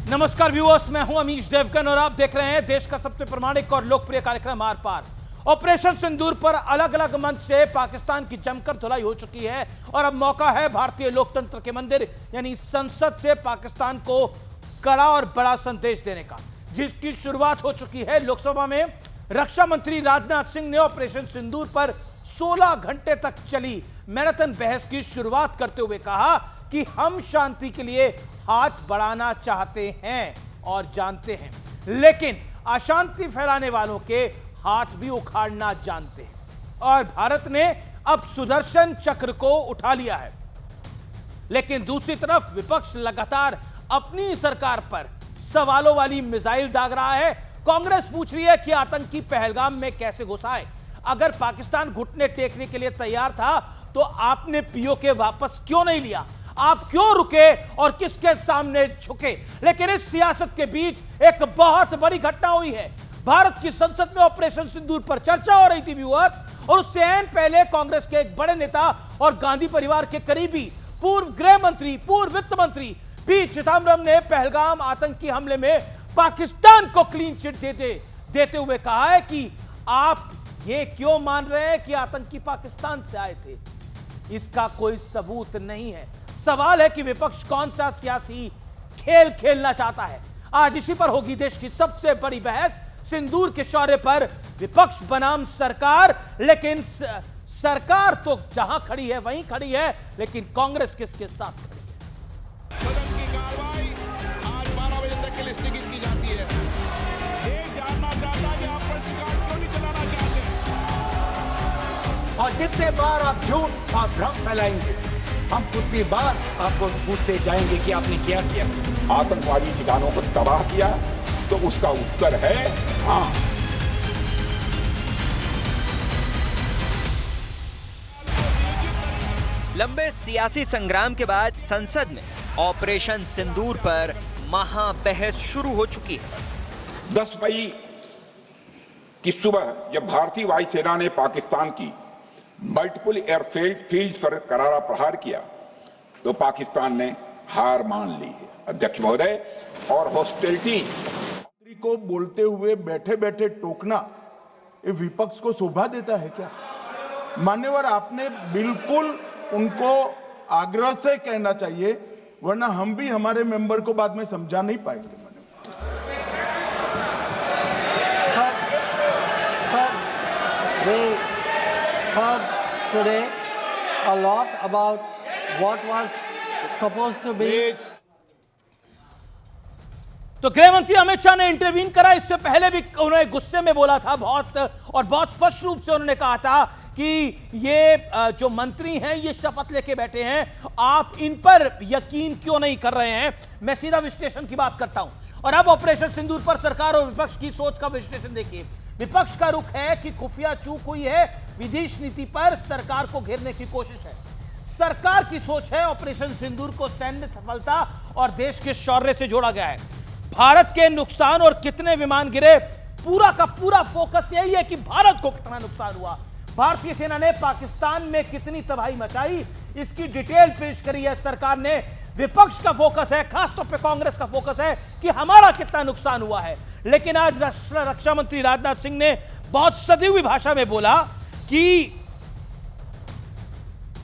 नमस्कार व्यूअर्स, मैं हूं अमीश देवगन और आप देख रहे हैं देश का सबसे प्रामाणिक और लोकप्रिय कार्यक्रम आर पार। ऑपरेशन सिंदूर पर अलग अलग मंच से पाकिस्तान की जमकर धुलाई हो चुकी है और अब मौका है भारतीय लोकतंत्र के मंदिर यानी संसद से पाकिस्तान को कड़ा और बड़ा संदेश देने का, जिसकी शुरुआत हो चुकी है। लोकसभा में रक्षा मंत्री राजनाथ सिंह ने ऑपरेशन सिंदूर पर 16 घंटे तक चली मैराथन बहस की शुरुआत करते हुए कहा कि हम शांति के लिए हाथ बढ़ाना चाहते हैं और जानते हैं, लेकिन अशांति फैलाने वालों के हाथ भी उखाड़ना जानते हैं। और भारत ने अब सुदर्शन चक्र को उठा लिया है, लेकिन दूसरी तरफ विपक्ष लगातार अपनी सरकार पर सवालों वाली मिसाइल दाग रहा है। कांग्रेस पूछ रही है कि आतंकी पहलगाम में कैसे घुसा है। अगर पाकिस्तान घुटने टेकने के लिए तैयार था तो आपने पीओके वापस क्यों नहीं लिया? आप क्यों रुके और किसके सामने झुके? लेकिन इस सियासत के बीच एक बहुत बड़ी घटना हुई है। भारत की संसद में ऑपरेशन सिंदूर पर चर्चा हो रही थी व्यूअर्स, और उससे ऐन पहले कांग्रेस के एक बड़े नेता और गांधी परिवार के करीबी पूर्व गृह मंत्री, पूर्व वित्त मंत्री पी चिदम्बरम ने पहलगाम आतंकी हमले में पाकिस्तान को क्लीन चिट देते हुए कहा है कि आप ये क्यों मान रहे हैं कि आतंकी पाकिस्तान से आए थे? इसका कोई सबूत नहीं है। सवाल है कि विपक्ष कौन सा सियासी खेल खेलना चाहता है। आज इसी पर होगी देश की सबसे बड़ी बहस। सिंदूर के शौर्य पर विपक्ष बनाम सरकार, लेकिन सरकार तो जहां खड़ी है वहीं खड़ी है, लेकिन कांग्रेस किसके साथ खड़ी है? सदन की कार्रवाई आज 12 बजे तक के लिए स्थगित की जाती है। ये जानना चाहता है कि आप प्रश्नकाल क्यों नहीं चलाना चाहते? और जितने बार आप झूठ और भ्रम फैलाएंगे, हम उतनी बार आपको पूछते जाएंगे कि आपने क्या किया। आतंकवादी ठिकानों को तबाह किया तो उसका उत्तर है हाँ। लंबे सियासी संग्राम के बाद संसद में ऑपरेशन सिंदूर पर महाबहस शुरू हो चुकी है। 10 मई की सुबह जब भारतीय वायुसेना ने पाकिस्तान की मल्टीपल एयरफील्ड पर करारा प्रहार किया तो पाकिस्तान ने हार मान ली है। अध्यक्ष महोदय, और हॉस्टिलिटी को बोलते हुए बैठे बैठे टोकना ये विपक्ष को शोभा देता है क्या? मान्यवर, आपने बिल्कुल उनको आग्रह से कहना चाहिए, वरना हम भी हमारे मेंबर को बाद में समझा नहीं पाएंगे। We heard today a lot about what was supposed to be. तो गृह मंत्री अमित शाह ने इंटरवीन करा। इससे पहले भी उन्होंने गुस्से में बोला था बहुत, और बहुत स्पष्ट रूप से उन्होंने कहा था कि ये जो मंत्री हैं ये शपथ लेके बैठे हैं, आप इन पर यकीन क्यों नहीं कर रहे हैं? मैं सीधा विश्लेषण की बात करता हूं। और अब ऑपरेशन सिंदूर पर सरकार और विपक्ष की सोच का विश्लेषण देखिए। विपक्ष का रुख है कि खुफिया चूक हुई है, विदेश नीति पर सरकार को घेरने की कोशिश है। सरकार की सोच है ऑपरेशन सिंदूर को सैन्य सफलता और देश के शौर्य से जोड़ा गया है। भारत के नुकसान और कितने विमान गिरे, पूरा का पूरा फोकस यही है कि भारत को कितना नुकसान हुआ, भारतीय सेना ने पाकिस्तान में कितनी तबाही मचाई, इसकी डिटेल पेश करी है सरकार ने। विपक्ष का फोकस है, खासतौर पे कांग्रेस का फोकस है कि हमारा कितना नुकसान हुआ है। लेकिन आज रक्षा मंत्री राजनाथ सिंह ने बहुत सदी हुई भाषा में बोला कि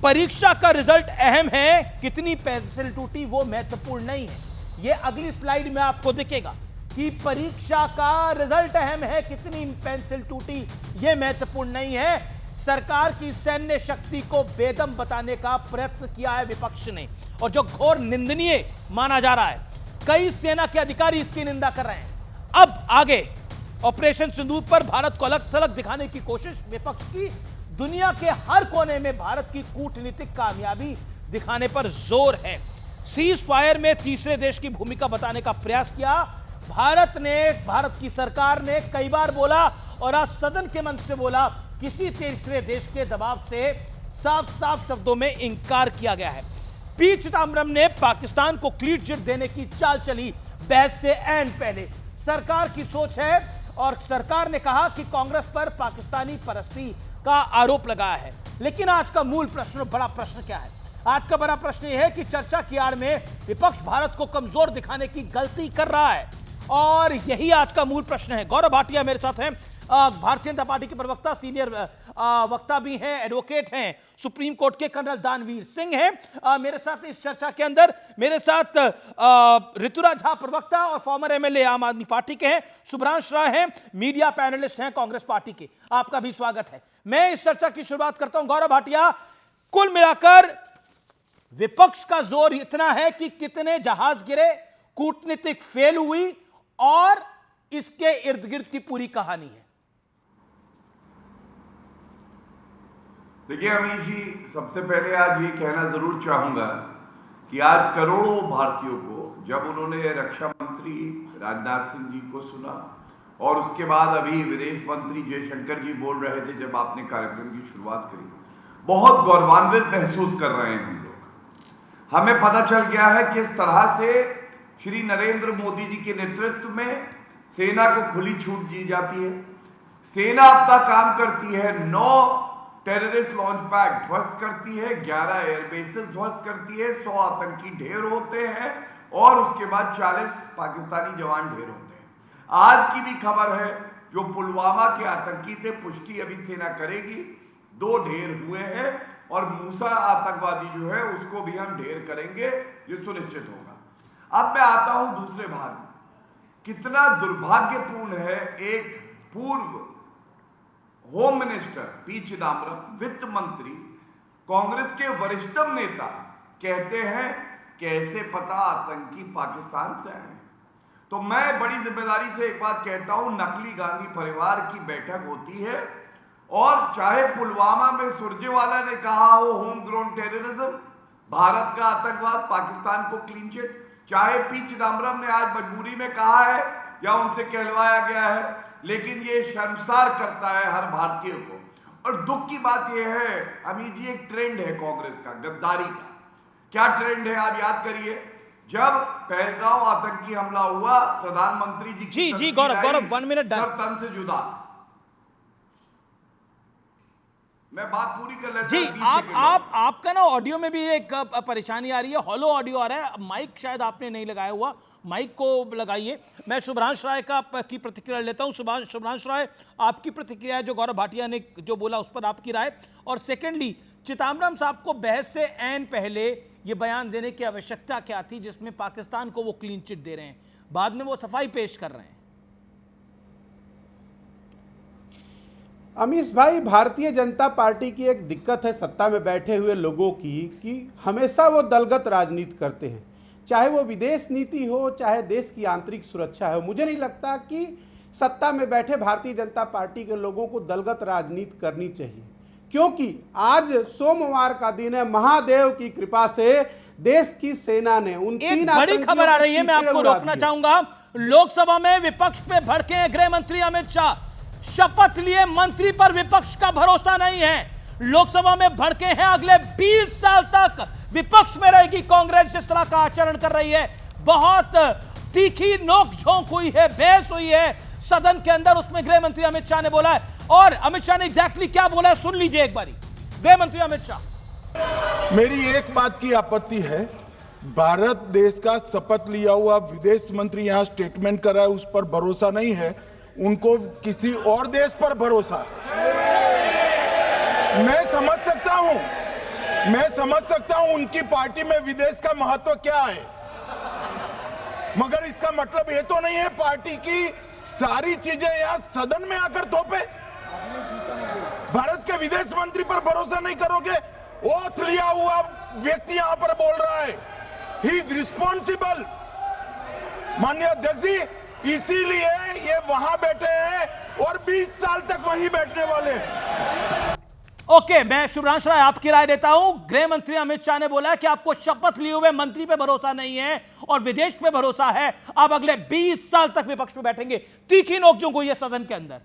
परीक्षा का रिजल्ट अहम है, कितनी पेंसिल टूटी वो महत्वपूर्ण नहीं है। ये अगली स्लाइड में आपको दिखेगा कि परीक्षा का रिजल्ट अहम है, कितनी पेंसिल टूटी ये महत्वपूर्ण नहीं है। सरकार की सैन्य शक्ति को बेदम बताने का प्रयत्न किया है विपक्ष ने, और जो घोर निंदनीय माना जा रहा है। कई सेना के अधिकारी इसकी निंदा कर रहे हैं। अब आगे ऑपरेशन सिंदूर पर भारत को अलग थलग दिखाने की कोशिश विपक्ष की। दुनिया के हर कोने में भारत की कूटनीतिक कामयाबी दिखाने पर जोर है। सीज फायर में तीसरे देश की भूमिका बताने का प्रयास किया। भारत की सरकार ने कई बार बोला और आज सदन के मंच से बोला, किसी तीसरे देश के दबाव से साफ साफ शब्दों में इंकार किया गया है। पी चिदम्बरम ने पाकिस्तान को क्लीन चिट देने की चाल चली बहस से ऐन पहले। सरकार की सोच है, और सरकार ने कहा कि कांग्रेस पर पाकिस्तानी परस्ती का आरोप लगाया है। लेकिन आज का मूल प्रश्न, बड़ा प्रश्न क्या है? आज का बड़ा प्रश्न यह है कि चर्चा की आड़ में विपक्ष भारत को कमजोर दिखाने की गलती कर रहा है, और यही आज का मूल प्रश्न है। गौरव भाटिया मेरे साथ हैं, भारतीय जनता पार्टी के प्रवक्ता, सीनियर वक्ता भी हैं, एडवोकेट हैं, सुप्रीम कोर्ट के कर्नल दानवीर सिंह हैं मेरे साथ इस चर्चा के अंदर। मेरे साथ ऋतुराज झा प्रवक्ता और फॉर्मर एमएलए आम आदमी पार्टी के हैं, शुभ्रांश राय हैं, मीडिया पैनलिस्ट हैं कांग्रेस पार्टी के। आपका भी स्वागत है। मैं इस चर्चा की शुरुआत करता हूं। गौरव भाटिया, कुल मिलाकर विपक्ष का जोर इतना है कि कितने जहाज गिरे, कूटनीतिक फेल हुई, और इसके इर्द गिर्द की पूरी कहानी है। देखिए अमीश जी, सबसे पहले आज ये कहना जरूर चाहूंगा कि आज करोड़ों भारतीयों को, जब उन्होंने रक्षा मंत्री राजनाथ सिंह जी को सुना और उसके बाद अभी विदेश मंत्री जयशंकर जी बोल रहे थे जब आपने कार्यक्रम की शुरुआत करी, बहुत गौरवान्वित महसूस कर रहे हैं हम लोग। हमें पता चल गया है किस तरह से श्री नरेंद्र मोदी जी के नेतृत्व में सेना को खुली छूट दी जाती है। सेना अपना काम करती है, 9 टेररिस्ट लॉन्च पैड ध्वस्त करती है, 11 एयरबेसेस ध्वस्त करती है, 100 आतंकी ढेर होते हैं और उसके बाद 40 पाकिस्तानी जवान ढेर होते हैं। आज की भी खबर है, जो पुलवामा के आतंकी थे, पुष्टि अभी सेना करेगी, 2 ढेर हुए हैं और मूसा आतंकवादी जो है उसको भी हम ढेर करेंगे, ये सुनिश्चित होगा। अब मैं आता हूं दूसरे भाग में। कितना दुर्भाग्यपूर्ण है, एक पूर्व होम मिनिस्टर पी चिदम्बरम, वित्त मंत्री, कांग्रेस के वरिष्ठतम नेता कहते हैं कैसे पता आतंकी पाकिस्तान से आए। तो मैं बड़ी जिम्मेदारी से एक बात कहता हूं, नकली गांधी परिवार की बैठक होती है, और चाहे पुलवामा में सुरजेवाला ने कहा हो होम ग्रोन टेररिज्म, भारत का आतंकवाद, पाकिस्तान को क्लीन चिट, चाहे पी चिदम्बरम ने आज मजबूरी में कहा है या उनसे कहलवाया गया है, लेकिन ये शर्मसार करता है हर भारतीय को। और दुख की बात यह है अमीर जी, एक ट्रेंड है कांग्रेस का, गद्दारी का। क्या ट्रेंड है आप याद करिए, जब पहलगांव आतंकी हमला हुआ, प्रधानमंत्री जी जी गौरव 1 मिनट सर तन से जुदा। मैं बात पूरी कर लेता जी। आपका ना ऑडियो में भी एक परेशानी आ रही है, हॉलो ऑडियो आ रहा है, माइक शायद आपने नहीं लगाया हुआ, माइक को लगाइए। मैं शुभ्रांश राय की प्रतिक्रिया लेता हूं। शुभ्रांश राय, आपकी प्रतिक्रिया है जो गौरव भाटिया ने जो बोला उस पर आपकी राय, और सेकेंडली चिदम्बरम साहब को बहस से ऐन पहले ये बयान देने की आवश्यकता क्या थी जिसमें पाकिस्तान को वो क्लीन चिट दे रहे हैं, बाद में वो सफाई पेश कर रहे हैं। अमीश भाई, भारतीय जनता पार्टी की एक दिक्कत है सत्ता में बैठे हुए लोगों की कि हमेशा वो दलगत राजनीति करते हैं, चाहे वो विदेश नीति हो, चाहे देश की आंतरिक सुरक्षा हो। मुझे नहीं लगता कि सत्ता में बैठे भारतीय जनता पार्टी के लोगों को दलगत राजनीति करनी चाहिए, क्योंकि आज सोमवार का दिन है, महादेव की कृपा से देश की सेना ने उन 3 बड़ी खबर आ रही है, मैं आपको रोकना चाहूंगा। लोकसभा में विपक्ष पे भड़के गृह मंत्री अमित शाह, शपथ लिए मंत्री पर विपक्ष का भरोसा नहीं है, लोकसभा में भड़के हैं। अगले 20 साल तक विपक्ष में रहेगी कांग्रेस, जिस तरह का आचरण कर रही है। बहुत तीखी नोक-झोंक हुई है, बहस हुई है सदन के अंदर, उसमें गृह मंत्री अमित शाह ने बोला है, और अमित शाह ने एग्जैक्टली क्या बोला है सुन लीजिए एक बारी। गृह मंत्री अमित शाह, मेरी एक बात की आपत्ति है, भारत देश का शपथ लिया हुआ विदेश मंत्री यहां स्टेटमेंट कर रहा है, उस पर भरोसा नहीं है, उनको किसी और देश पर भरोसा है। मैं समझ सकता हूं उनकी पार्टी में विदेश का महत्व क्या है, मगर इसका मतलब ये तो नहीं है पार्टी की सारी चीजें यहां सदन में आकर थोपे। भारत के विदेश मंत्री पर भरोसा नहीं करोगे? ओथ लिया हुआ व्यक्ति यहां पर बोल रहा है, ही इज रिस्पॉन्सिबल। माननीय अध्यक्ष जी, इसीलिए ये वहां बैठे हैं और 20 साल तक वहीं बैठने वाले हैं। ओके, मैं शुभ्रांश राय आपकी राय देता हूं। गृह मंत्री अमित शाह ने बोला कि आपको शपथ लिए हुए मंत्री पे भरोसा नहीं है और विदेश पे भरोसा है, अब अगले 20 साल तक विपक्ष में बैठेंगे। तीखी नोकझोंक हुई है सदन के अंदर।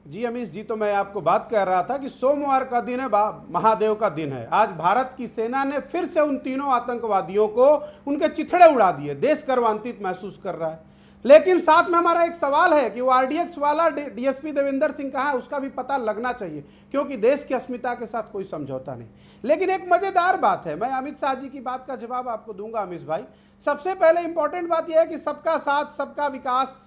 जी अमीश जी, तो मैं आपको बात कह रहा था कि सोमवार का दिन है, महादेव का दिन है। आज भारत की सेना ने फिर से उन तीनों आतंकवादियों को उनके चिथड़े उड़ा दिए, देश गर्वान्वित महसूस कर रहा है। लेकिन साथ में हमारा एक सवाल है कि वो आरडीएक्स वाला डीएसपी देवेंद्र सिंह कहाँ है, उसका भी पता लगना चाहिए, क्योंकि देश की अस्मिता के साथ कोई समझौता नहीं। लेकिन एक मजेदार बात है, मैं अमित शाह जी की बात का जवाब आपको दूंगा अमीश भाई। सबसे पहले इंपॉर्टेंट बात यह है कि सबका साथ सबका विकास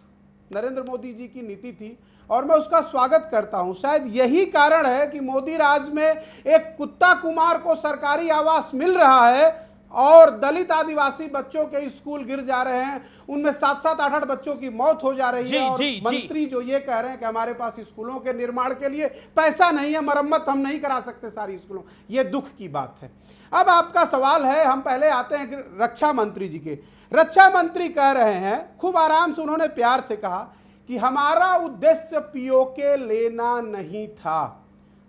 नरेंद्र मोदी जी की नीति थी और मैं उसका स्वागत करता हूं। शायद यही कारण है कि मोदी राज में एक कुत्ता कुमार को सरकारी आवास मिल रहा है और दलित आदिवासी बच्चों के स्कूल गिर जा रहे हैं, उनमें 7-7, 8-8 बच्चों की मौत हो जा रही है। और मंत्री जो ये कह रहे हैं कि हमारे पास स्कूलों के निर्माण के लिए पैसा नहीं है, मरम्मत हम नहीं करा सकते सारी स्कूलों, ये दुख की बात है। अब आपका सवाल है, हम पहले आते हैं रक्षा मंत्री जी के। रक्षा मंत्री कह रहे हैं, खूब आराम से उन्होंने प्यार से कहा कि हमारा उद्देश्य पीओके लेना नहीं था।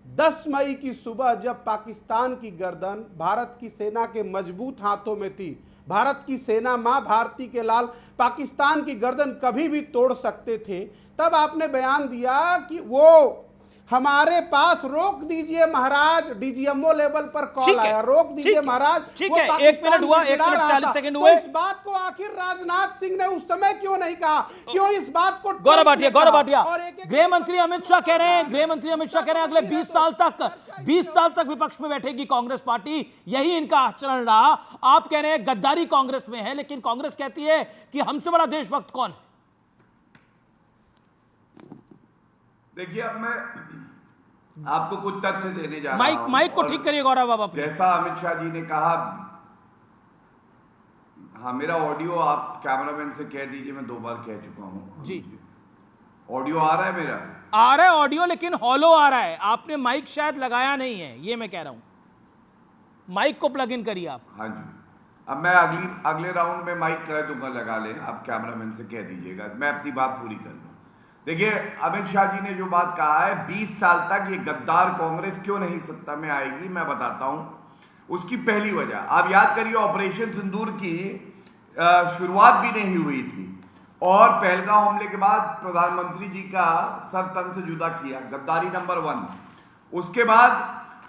10 मई की सुबह जब पाकिस्तान की गर्दन भारत की सेना के मजबूत हाथों में थी, भारत की सेना मां भारती के लाल पाकिस्तान की गर्दन कभी भी तोड़ सकते थे, तब आपने बयान दिया कि वो हमारे पास रोक दीजिए महाराज, डीजीएमओ लेवल पर कॉल आया, रोक दीजिए महाराज। ठीक है, 1 मिनट हुआ, 1 मिनट 40 सेकंड हुए। तो इस बात को आखिर राजनाथ सिंह ने उस समय क्यों नहीं कहा? क्यों इस बात को गौरव भाटिया गृह मंत्री अमित शाह कह रहे हैं, गृह मंत्री अमित शाह कह रहे हैं अगले 20 साल तक विपक्ष में बैठेगी कांग्रेस पार्टी, यही इनका आचरण रहा। आप कह रहे हैं गद्दारी कांग्रेस में है, लेकिन कांग्रेस कहती है कि हमसे बड़ा देशभक्त कौन है? देखिए, अब मैं आपको कुछ तथ्य देने जा रहा हूं। माइक को ठीक करिए गौरव बाबा। जैसा अमित शाह जी ने कहा, हाँ, मेरा ऑडियो आप कैमरामैन से कह दीजिए, मैं 2 बार कह चुका हूं जी। ऑडियो आ रहा है मेरा? आ रहा है ऑडियो, लेकिन हॉलो आ रहा है। आपने माइक शायद लगाया नहीं है, ये मैं कह रहा हूं। माइक को प्लग इन करिए आप। हाँ जी, अब मैं अगले राउंड में माइक कह दूंगा, लगा ले, आप कैमरामैन से कह दीजिएगा, मैं अपनी बात पूरी कर लूं। देखिए, अमित शाह जी ने जो बात कहा है, 20 साल तक ये गद्दार कांग्रेस क्यों नहीं सत्ता में आएगी, मैं बताता हूं। उसकी पहली वजह, आप याद करिए, ऑपरेशन सिंदूर की शुरुआत भी नहीं हुई थी और पहलगांव हमले के बाद प्रधानमंत्री जी का सर तन से जुदा किया, गद्दारी नंबर 1। उसके बाद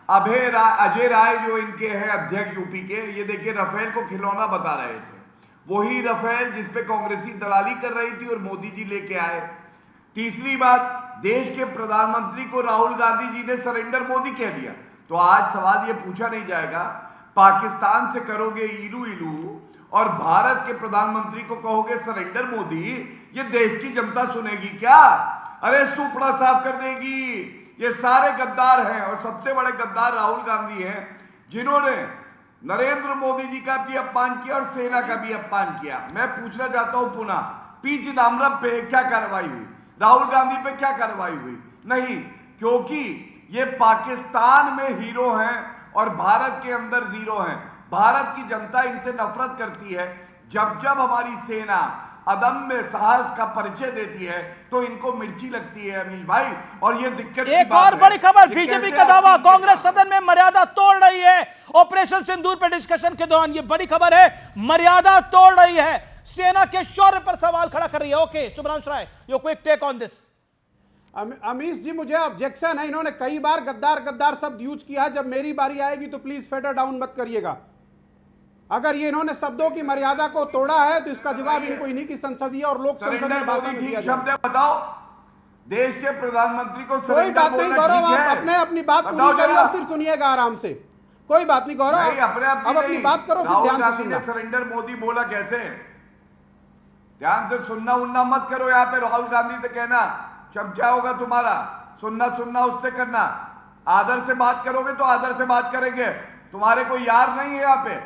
अजय राय जो इनके हैं अध्यक्ष यूपी के, ये देखिए राफेल को खिलौना बता रहे थे, वही राफेल जिसपे कांग्रेसी दलाली कर रही थी और मोदी जी लेके आए। तीसरी बात, देश के प्रधानमंत्री को राहुल गांधी जी ने सरेंडर मोदी कह दिया। तो आज सवाल यह पूछा नहीं जाएगा, पाकिस्तान से करोगे इलू इलू और भारत के प्रधानमंत्री को कहोगे सरेंडर मोदी, ये देश की जनता सुनेगी क्या? अरे सुपड़ा साफ कर देगी। ये सारे गद्दार हैं और सबसे बड़े गद्दार राहुल गांधी हैं, जिन्होंने नरेंद्र मोदी जी का भी अपमान किया और सेना का भी अपमान किया। मैं पूछना चाहता हूं पुनः, पी चिदम्बरम पे क्या कार्रवाई हुई? राहुल गांधी पे क्या कार्रवाई हुई? नहीं, क्योंकि ये पाकिस्तान में हीरो हैं और भारत के अंदर जीरो हैं। भारत की जनता इनसे नफरत करती है। जब जब हमारी सेना अदम्य साहस का परिचय देती है तो इनको मिर्ची लगती है अमीश भाई, और ये दिक्कत एक और बड़ी खबर, बीजेपी का दावा कांग्रेस सदन में मर्यादा तोड़ रही है। ऑपरेशन सिंदूर पर डिस्कशन के दौरान ये बड़ी खबर है, मर्यादा तोड़ रही है, सेना के शौर्य पर सवाल खड़ा कर रही है। Okay Subhranshu Rai, your quick take on this. Amish ji, मुझे ऑब्जेक्शन है, इन्होंने कई बार गद्दार गद्दार शब्द यूज किया। जब मेरी बारी आएगी तो प्लीज फेडर डाउन मत करिएगा। अगर ये इन्होंने शब्दों की मर्यादा को तोड़ा है तो इसका जवाब इनको इन्हीं की संसदीय और लोक संसद में भाषण में दिया शब्द बताओ। देश के प्रधानमंत्री को कोई बात नहीं गौरव, आप अपनी बात पूरी करिए और फिर सुनिएगा आराम से। कोई बात नहीं गौरव, अब अपनी बात करो, फिर ध्यान से सुनना। सरेंडर मोदी बोला कैसे? ध्यान से सुनना उन्ना मत करो। यहाँ पे राहुल गांधी से कहना चमचा होगा तुम्हारा, सुनना उससे करना। आदर से बात करोगे तो आदर से बात करेंगे, तुम्हारे कोई यार नहीं है यहाँ पे।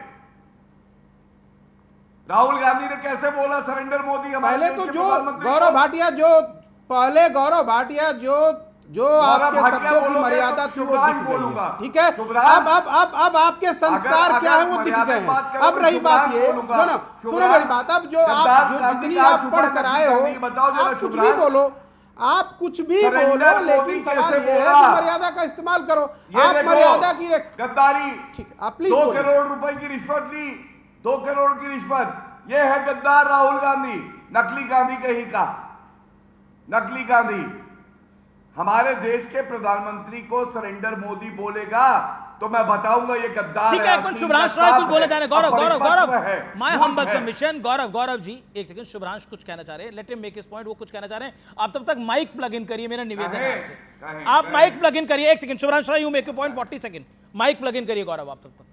राहुल गांधी ने कैसे बोला सरेंडर मोदी हमारे पहले तो जो गौरव भाटिया जो आपके शब्दों की मर्यादा थी वो दिख गई है, ठीक है। अब आपके संस्कार क्या है वो दिख गए हैं। अब रही बात ये, सुनो मेरी बात, अब जो जितनी आप पढ़ कर आए हो, आप कुछ भी बोलो, आप कुछ भी बोलो, लेकिन सवाल ये है कि मर्यादा का इस्तेमाल करो। आप मर्यादा की गद्दारी, ठीक है, आप प्लीज। 2 करोड़ रुपए की रिश्वत ली, 2 करोड़ की रिश्वत, ये है गद्दार राहुल गांधी, नकली गांधी कहीं का, नकली गांधी। हमारे देश के प्रधानमंत्री को सरेंडर मोदी बोलेगा तो मैं बताऊंगा ये गद्दार ठीक है, कुछ शुभ्रांश राय कुछ बोले जाने। गौरव गौरव गौरव माय हम्बल है। सबमिशन। गौरव जी एक सेकंड, शुभ्रांश कुछ कहना चाह रहे हैं, let him make his point. वो कुछ कहना चाह रहे हैं, आप तब तक माइक प्लग इन करिए, मेरा निवेदन है आपसे। आप माइक प्लग इन करिए, एक second Shubhransh Rai, you make your point 40 second, mike plug in करिए गौरव आप तब तक।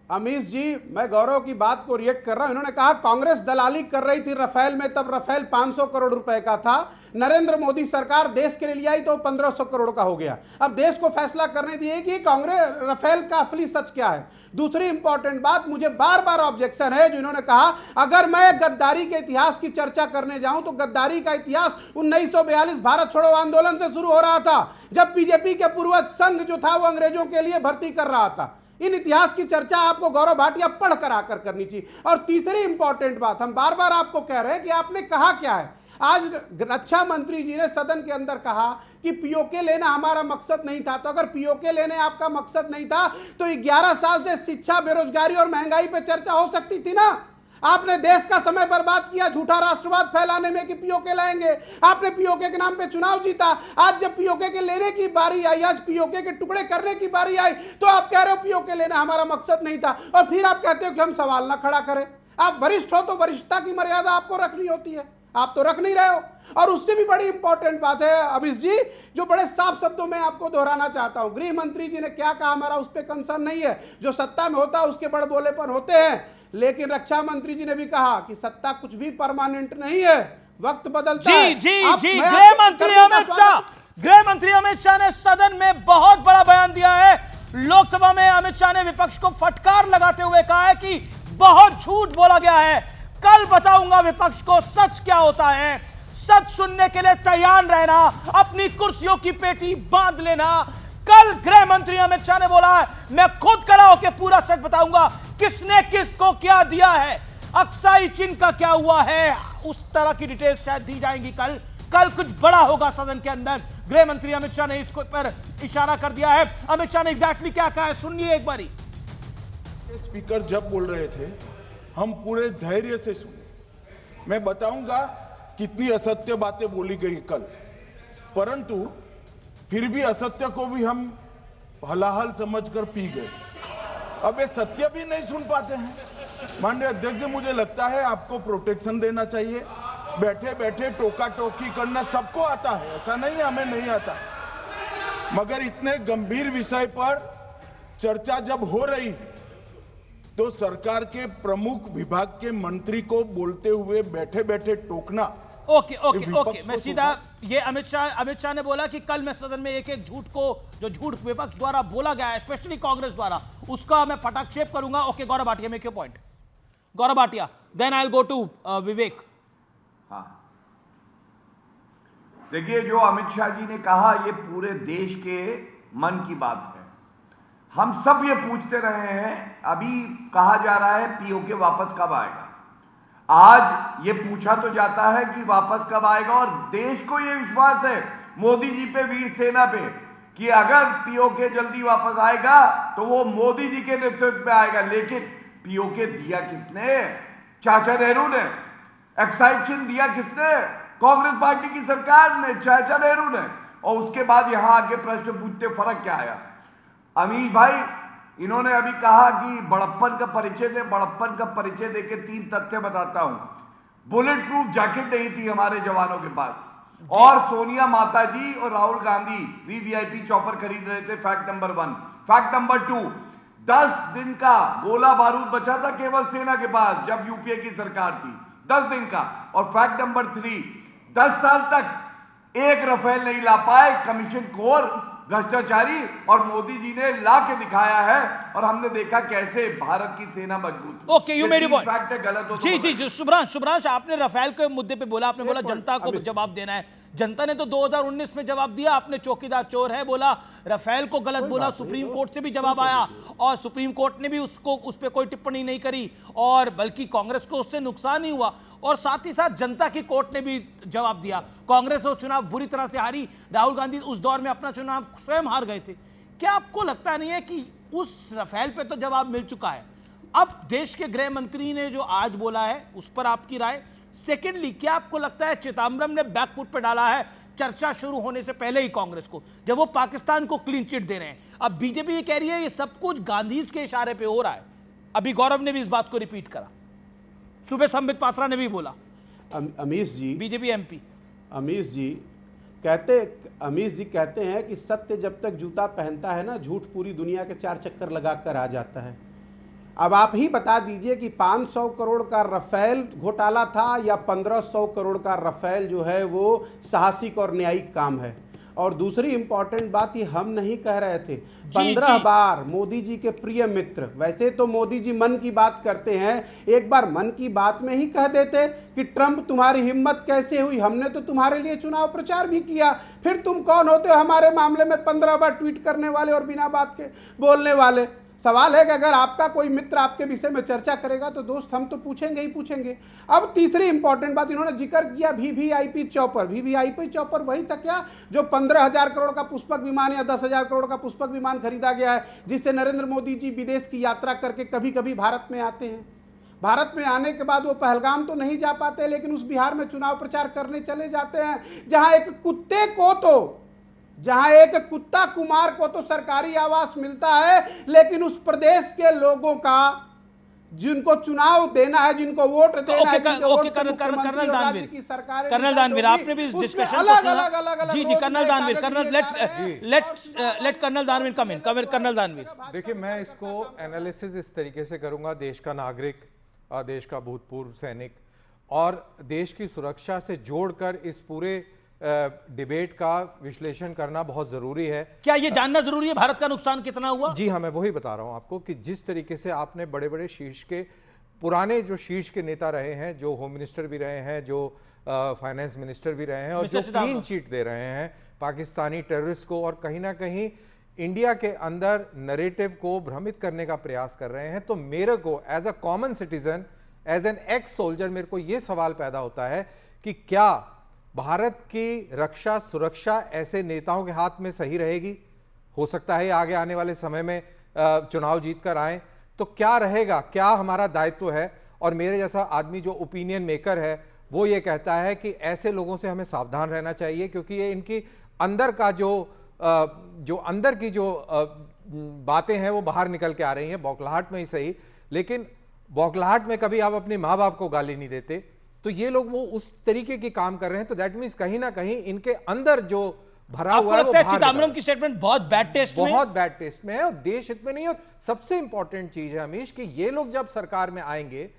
अमीश जी, मैं गौरव की बात को रिएक्ट कर रहा हूं। इन्होंने कहा कांग्रेस दलाली कर रही थी रफेल में, तब रफेल 500 करोड़ रुपए का था। नरेंद्र मोदी सरकार देश के लिए ले आई तो 1500 करोड़ का हो गया। अब देश को फैसला करने दिए कि कांग्रेस रफेल का असली सच क्या है। दूसरी इंपॉर्टेंट बात, मुझे बार बार ऑब्जेक्शन है जो इन्होंने कहा अगर मैं गद्दारी के इतिहास की चर्चा करने जाऊं तो गद्दारी का इतिहास 1942 भारत छोड़ो आंदोलन से शुरू हो रहा था, जब बीजेपी के पूर्वज संघ जो था वो अंग्रेजों के लिए भर्ती कर रहा था। इन इतिहास की चर्चा आपको गौरव भाटिया पढ़ कर आकर करनी चाहिए। और तीसरी इंपॉर्टेंट बात, हम बार बार आपको कह रहे हैं कि आपने कहा क्या है। आज रक्षा मंत्री जी ने सदन के अंदर कहा कि पीओके लेना हमारा मकसद नहीं था। तो अगर पीओके लेने आपका मकसद नहीं था तो 11 साल से शिक्षा, बेरोजगारी और महंगाई पे चर्चा हो सकती थी ना। आपने देश का समय बर्बाद किया झूठा राष्ट्रवाद फैलाने में कि पीओके लाएंगे। आपने पीओके के नाम पे चुनाव जीता। आज जब पीओके के लेने की बारी आई, आज पीओके के टुकड़े करने की बारी आई, तो आप कह रहे हो पीओके लेना हमारा मकसद नहीं था, और फिर आप कहते हो कि हम सवाल ना खड़ा करें। आप वरिष्ठ हो तो वरिष्ठता की मर्यादा आपको रखनी होती है, आप तो रख नहीं रहे हो। और उससे भी बड़ी इंपॉर्टेंट बात है अमीश जी, जो बड़े साफ शब्दों में आपको दोहराना चाहता हूं, गृह मंत्री जी ने क्या कहा, हमारा उस पर कंसर्न नहीं है। जो सत्ता में होता है उसके बड़े बोलेपन होते हैं, लेकिन रक्षा मंत्री जी ने भी कहा कि सत्ता कुछ भी परमानेंट नहीं है, वक्त बदलता है। जी गृह मंत्री अमित शाह ने सदन में बहुत बड़ा बयान दिया है। लोकसभा में अमित शाह ने विपक्ष को फटकार लगाते हुए कहा है कि बहुत झूठ बोला गया है। कल बताऊंगा विपक्ष को सच क्या होता है। सच सुनने के लिए तैयार रहना, अपनी कुर्सियों की पेटी बांध लेना। कल गृह मंत्री अमित शाह ने बोला है मैं खुद खड़ा होकर पूरा सच बताऊंगा, किसने किसको क्या दिया है, अक्साई चिन्ह का क्या हुआ है, उस तरह की डिटेल शायद दी जाएंगी कल। कल कुछ बड़ा होगा सदन के अंदर। गृह मंत्री अमित शाह ने इसको पर इशारा कर दिया है। अमित शाह ने एग्जैक्टली क्या कहा है सुनिए एक बारी। स्पीकर जब बोल रहे थे हम पूरे धैर्य से सुने। मैं बताऊंगा कितनी असत्य बातें बोली गई कल, परंतु फिर भी असत्य को भी हम हलाहल समझकर पी गए। अब ये सत्य भी नहीं सुन पाते हैं। माननीय अध्यक्ष जी, मुझे लगता है आपको प्रोटेक्शन देना चाहिए। बैठे बैठे टोका टोकी करना सबको आता है, ऐसा नहीं हमें नहीं आता, मगर इतने गंभीर विषय पर चर्चा जब हो रही है तो सरकार के प्रमुख विभाग के मंत्री को बोलते हुए बैठे बैठे टोकना। ओके मैं सीधा ये अमित शाह ने बोला कि कल मैं सदन में एक एक झूठ को, जो झूठ विपक्ष द्वारा बोला गया है स्पेशली कांग्रेस द्वारा, उसका मैं पटाक्षेप करूंगा। Okay Gaurav Bhatia make your point. Gaurav Bhatia, then I will go to Vivek. हाँ, देखिए जो अमित शाह जी ने कहा ये पूरे देश के मन की बात है। हम सब ये पूछते रहे हैं, अभी कहा जा रहा है पीओके वापस कब आएगा। आज ये पूछा तो जाता है कि वापस कब आएगा, और देश को ये विश्वास है मोदी जी पे, वीर सेना पे, कि अगर पीओके जल्दी वापस आएगा तो वो मोदी जी के नेतृत्व में आएगा। लेकिन पीओके दिया किसने? चाचा नेहरू ने। एक्साइज चिन्ह दिया किसने? कांग्रेस पार्टी की सरकार ने, चाचा नेहरू ने। और उसके बाद यहां आके प्रश्न पूछते फर्क क्या आया? अमीर भाई, इन्होंने अभी कहा कि बड़प्पन का परिचय दे। बड़प्पन का परिचय देके 3 तथ्य बताता हूं। बुलेट प्रूफ जैकेट नहीं थी हमारे जवानों के पास, और सोनिया माता जी और राहुल गांधी वीवीआईपी चॉपर खरीद रहे थे। Fact number 1। फैक्ट नंबर 2, 10 दिन का गोला बारूद बचा था केवल सेना के पास जब यूपीए की सरकार थी, 10 दिन का। और फैक्ट नंबर 3, 10 साल तक एक रफेल नहीं ला पाए कमीशन खोर भ्रष्टाचारी, और मोदी जी ने ला के दिखाया है, और हमने देखा कैसे भारत की सेना मजबूत। Okay, you made your point. Fact है, गलत हो जी शुभ्रांश, आपने रफेल के मुद्दे पे बोला, आपने बोला जनता को जवाब देना है। जनता ने तो 2019 में जवाब दिया, आपने चौकीदार चोर है बोला, रफेल को गलत बोला, सुप्रीम कोर्ट से भी जवाब आया, और सुप्रीम कोर्ट ने भी उस पर कोई टिप्पणी नहीं करी, और बल्कि कांग्रेस को उससे नुकसान ही हुआ। और साथ ही साथ जनता की कोर्ट ने भी जवाब दिया। कांग्रेस वो चुनाव बुरी तरह से हारी, राहुल गांधी उस दौर में अपना चुनाव स्वयं हार गए थे। क्या आपको लगता नहीं है कि उस रफेल पे तो जवाब मिल चुका है, अब देश के गृह मंत्री ने जो आज बोला है उस पर आपकी राय? सेकेंडली, क्या आपको लगता है चिदम्बरम ने बैकफुट पे डाला है? चर्चा शुरू होने से पहले ही कांग्रेस को, जब वो पाकिस्तान को क्लीन चिट दे रहे हैं। अब बीजेपी ये कह रही है ये सब कुछ गांधी के इशारे पे हो रहा है। अभी गौरव ने भी इस बात को रिपीट करा, सुबह संबित पात्रा ने भी बोला। अमीश जी, बीजेपी एमपी अमीश जी कहते हैं कि सत्य जब तक जूता पहनता है ना, झूठ पूरी दुनिया के 4 चक्कर लगा कर आ जाता है। अब आप ही बता दीजिए कि 500 करोड़ का राफेल घोटाला था या 1500 करोड़ का राफेल जो है वो साहसिक और न्यायिक काम है। और दूसरी इंपॉर्टेंट बात, ये हम नहीं कह रहे थे, 15 बार मोदी जी के प्रिय मित्र, वैसे तो मोदी जी मन की बात करते हैं, एक बार मन की बात में ही कह देते कि ट्रंप तुम्हारी हिम्मत कैसे हुई, हमने तो तुम्हारे लिए चुनाव प्रचार भी किया, फिर तुम कौन होते हो हमारे मामले में 15 बार ट्वीट करने वाले और बिना बात के बोलने वाले। सवाल है कि अगर आपका कोई मित्र आपके विषय में चर्चा करेगा तो दोस्त हम तो पूछेंगे ही पूछेंगे। अब तीसरी इंपॉर्टेंट बात इन्होंने जिक्र किया वीवीआईपी चॉपर। वीवीआईपी चॉपर वही था क्या जो 15,000 करोड़ का पुष्पक विमान या 10,000 करोड़ का पुष्पक विमान खरीदा गया है, जिससे नरेंद्र मोदी जी विदेश की यात्रा करके कभी कभी भारत में आते हैं। भारत में आने के बाद वो पहलगाम तो नहीं जा पाते, लेकिन उस बिहार में चुनाव प्रचार करने चले जाते हैं जहां एक कुत्ता कुमार को तो सरकारी आवास मिलता है, लेकिन उस प्रदेश के लोगों का जिनको चुनाव देना है, जिनको वोट देना है, कर्नल दानवीर, आपने भी इस डिस्कशन को सुना? जी कर्नल दानवीर, लेट कर्नल दानवीर कम इन। कर्नल दानवीर, देखिए, मैं इसको एनालिसिस इस तरीके से करूंगा, देश का नागरिक, देश का भूतपूर्व सैनिक और देश की सुरक्षा से जोड़कर इस पूरे डिबेट का विश्लेषण करना बहुत जरूरी है। क्या ये जानना जरूरी है भारत का नुकसान कितना हुआ? जी हाँ, मैं वही बता रहा हूं आपको कि जिस तरीके से आपने बड़े बड़े शीर्ष के पुराने जो शीर्ष के नेता रहे हैं, जो होम मिनिस्टर भी रहे हैं, जो फाइनेंस मिनिस्टर भी रहे हैं और जो क्लीन चिट दे रहे हैं पाकिस्तानी टेररिस्ट को और कहीं ना कहीं इंडिया के अंदर नैरेटिव को भ्रमित करने का प्रयास कर रहे हैं, तो मेरे को as a common citizen, as an ex soldier, मेरे को यह सवाल पैदा होता है कि क्या भारत की रक्षा सुरक्षा ऐसे नेताओं के हाथ में सही रहेगी? हो सकता है आगे आने वाले समय में चुनाव जीत कर आए, तो क्या रहेगा, क्या हमारा दायित्व है? और मेरे जैसा आदमी जो ओपिनियन मेकर है वो ये कहता है कि ऐसे लोगों से हमें सावधान रहना चाहिए, क्योंकि ये इनकी अंदर का जो अंदर की जो बातें हैं वो बाहर निकल के आ रही हैं, बौखलाहट में ही सही, लेकिन बौखलाहट में कभी आप अपने माँ बाप को गाली नहीं देते। तो ये लोग वो उस तरीके के काम कर रहे हैं, तो दैट मींस कहीं ना कहीं इनके अंदर जो भरा हुआ है वो चिदंबरम की स्टेटमेंट बहुत बैड टेस्ट में है और देश हित में नहीं। और सबसे इंपॉर्टेंट चीज है अमीश कि ये लोग जब सरकार में आएंगे,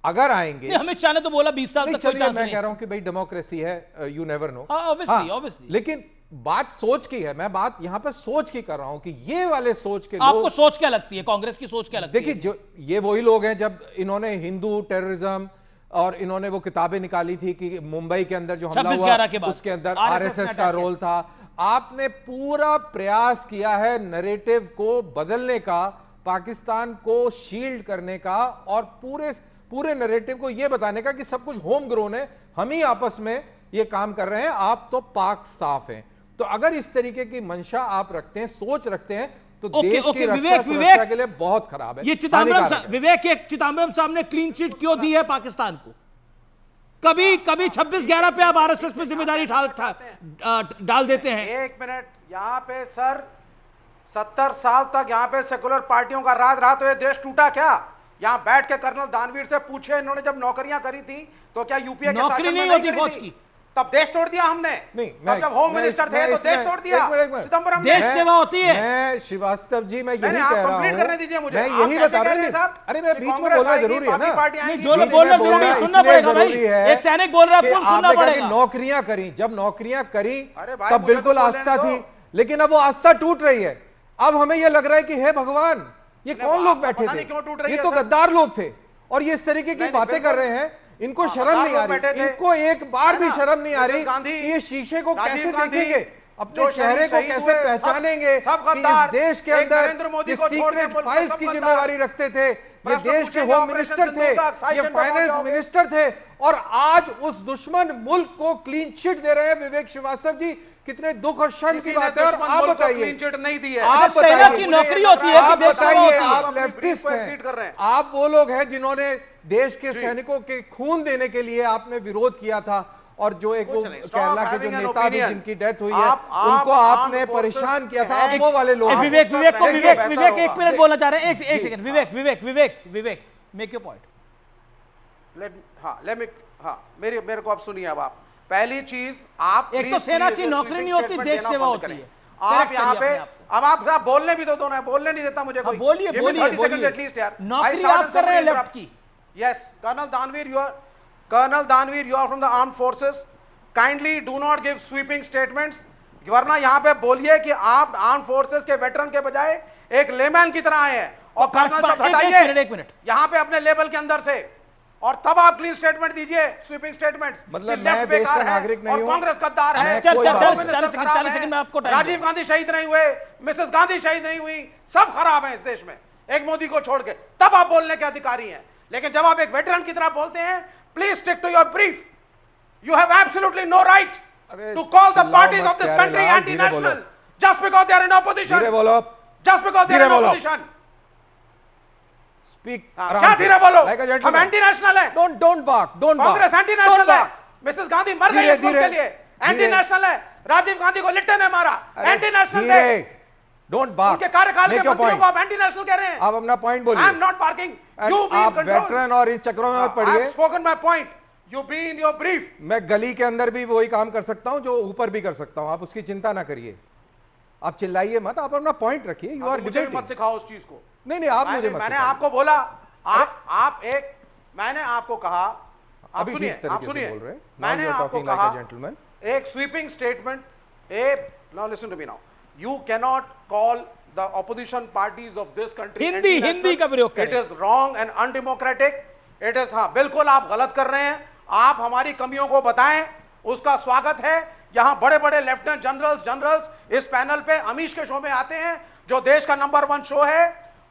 अगर आएंगे, अमित शाह ने तो बोला 20 साल तक कोई चांस नहीं। मैं कह रहा हूं कि भाई डेमोक्रेसी है, यू नेवर नो, ऑब्वियसली, लेकिन बात सोच की है। मैं बात यहां पर सोच की कर रहा हूं कि ये वाले सोच के आपको सोच क्या लगती है, कांग्रेस की सोच क्या लगती है? देखिए, जो ये वही लोग हैं जब इन्होंने हिंदू टेररिज्म और इन्होंने वो किताबें निकाली थी कि मुंबई के अंदर जो हमला हुआ उसके अंदर आरएसएस का रोल था। आपने पूरा प्रयास किया है नैरेटिव को बदलने का, पाकिस्तान को शील्ड करने का और पूरे नैरेटिव को यह बताने का कि सब कुछ होम ग्रोन है, हम ही आपस में ये काम कर रहे हैं, आप तो पाक साफ हैं। तो अगर इस तरीके की मंशा आप रखते हैं, सोच रखते हैं, तो देश की रक्षा सुरक्षा के लिए बहुत खराब है। ये चिदंबरम साहब ने क्लीन चिट क्यों दी है पाकिस्तान को? कभी 26/11 पे आप आरएसएस पे जिम्मेदारी डाल देते हैं। एक मिनट, यहाँ पे सर 70 साल तक यहाँ पे सेकुलर पार्टियों का राज रहा, तो ये देश टूटा क्या? यहाँ बैठ के कर्नल दानवीर से पूछे, इन्होंने जब नौकरियां करी थी तो क्या यूपीए के नौकरी नहीं होती फौज की? तब देश तोड़ दिया हमने। नहीं, जब होम मिनिस्टर थे तो देश तोड़ दिया। चिदंबरम देश सेवा होती है। मैं श्रीवास्तव जी, मैं यही कह रहा हूं, करने दीजिए मुझे, मैं यही बता रहा हूं। अरे मैं बीच में बोलना जरूरी है ना, जो बोलना जरूरी है, सुनना पड़ेगा भाई। एक सैनिक बोल रहा है, सुनना पड़ेगा। नौकरियां करी, जब नौकरियां करी तब बिल्कुल आस्था थी, लेकिन अब वो आस्था टूट रही है। अब हमें यह लग रहा है कि हे भगवान, ये कौन लोग बैठे थे? ये तो गद्दार लोग थे और ये इस तरीके की बातें कर रहे हैं। इनको शर्म नहीं आ रही, इनको एक बार भी शर्म नहीं आ रही कि ये शीशे को कैसे देखेंगे, अपने चेहरे को कैसे पहचानेंगे कि इस देश के अंदर ये सीक्रेट फाइल्स की जिम्मेदारी रखते थे, ये देश के होम मिनिस्टर थे, ये फाइनेंस मिनिस्टर थे, और आज उस दुश्मन मुल्क को क्लीन चिट दे रहे हैं। विवेक श्रीवास्तव जी, कितने दुख और शर्म की बात है। और आप बताइए, आप सेना की नौकरी होती है, आप बताइए, आप लेफ्टिस्ट हैं, आप वो लोग हैं जिन्होंने देश के सैनिकों के खून देने के लिए आपने विरोध किया था, और जो एक वो नहीं, केरला के जो having an नेता भी opinion. जिनकी डेथ हुई है आप उनको आपने armed परेशान forces किया था, के अब वो वाले लोग विवेक विवेक को देखिए, विवेक बेहतर विवेक एक होगा। मिनट बोलना चाह रहे हैं, एक second, Vivek Vivek Vivek Vivek make your point. मेरे को अब सुनिए। अब आप पहली चीज, आप एक तो please, सेना please की ये नौकरी sweeping नहीं होती, statement देश देना सेवा बंद होती करें। है। आप Correct यहाँ करिए पे अपने आप को। अब आप बोलने भी दो ना, बोलने नहीं देता मुझे कोई। बोलिए बोलिए बोलिए, नौकरी आप कर रहे हैं लेफ्ट की। Yes, Colonel Danveer, you are from the armed forces. Kindly do not give sweeping statements. वरना यहाँ पे बोलिए कि आप आर्म फोर्सेस के वेटरन के बजाय एक लेमैन की तरह आए हैं, और कर्नल शब्द हटाइए एक मिनट यहाँ पे अपने लेवल के अंदर से, और तब आप क्लीन स्टेटमेंट दीजिए, स्वीपिंग स्टेटमेंट्स। मतलब मैं देश का नागरिक नहीं हूं, कांग्रेस गद्दार है, 40 सेकंड में आपको टाइम राजीव गांधी शहीद नहीं हुए, मिसेस गांधी शहीद नहीं हुई, सब खराब है इस देश में, एक मोदी को छोड़ के। तब आप बोलने के अधिकारी हैं, लेकिन जब आप एक वेटरन की तरह बोलते हैं, please stick to your brief. You have absolutely no right to call the parties of this country anti-national just because they are in opposition. धीरे बोलो, just because they are in opposition. Speak क्या धीरे बोलो? like a हम gentleman. anti-national हैं। Don't bark, don't bark. Congress anti-national है। Mrs Gandhi मर गई इस मुल्क के लिए, धीरे। anti-national है। राजीव गांधी को लिट्टे ने मारा, anti-national थे। Don't bark. उनके कार्यकाल के Make your मंत्रियों point. को आप anti-national कह रहे हैं। आप अपना पॉइंट बोलिए। I am not barking. And You be in आप control. वेटरन और इस चक्रों में मत I पड़िए। have spoken my point. You be in your brief. मैं गली के अंदर भी वही काम कर सकता हूं जो ऊपर भी कर सकता हूं, आप उसकी चिंता ना करिए। आप चिल्लाइए मत, आप अपना पॉइंट रखिए। यू आर मुझे मत सिखाओ उस चीज को। नहीं आप मुझे मत मैंने सिखाइए। आपको बोला, आप एक, मैंने आपको कहा, आप अभी सुनिए, ठीक तरीके आप से सुनिए, बोल रहे हैं। मैंने Now you are आपको talking like कहा a gentleman. एक sweeping statement, now listen to me now. You cannot call the opposition parties of this country Hindi का प्रयोग करें। It is wrong and undemocratic. It is, हाँ बिल्कुल आप गलत कर रहे हैं। आप हमारी कमियों को बताएं, उसका स्वागत है। यहाँ बड़े बड़े लेफ्टिनेंट जनरल्स इस पैनल पे अमीश के शो में आते हैं, जो देश का नंबर 1 शो है।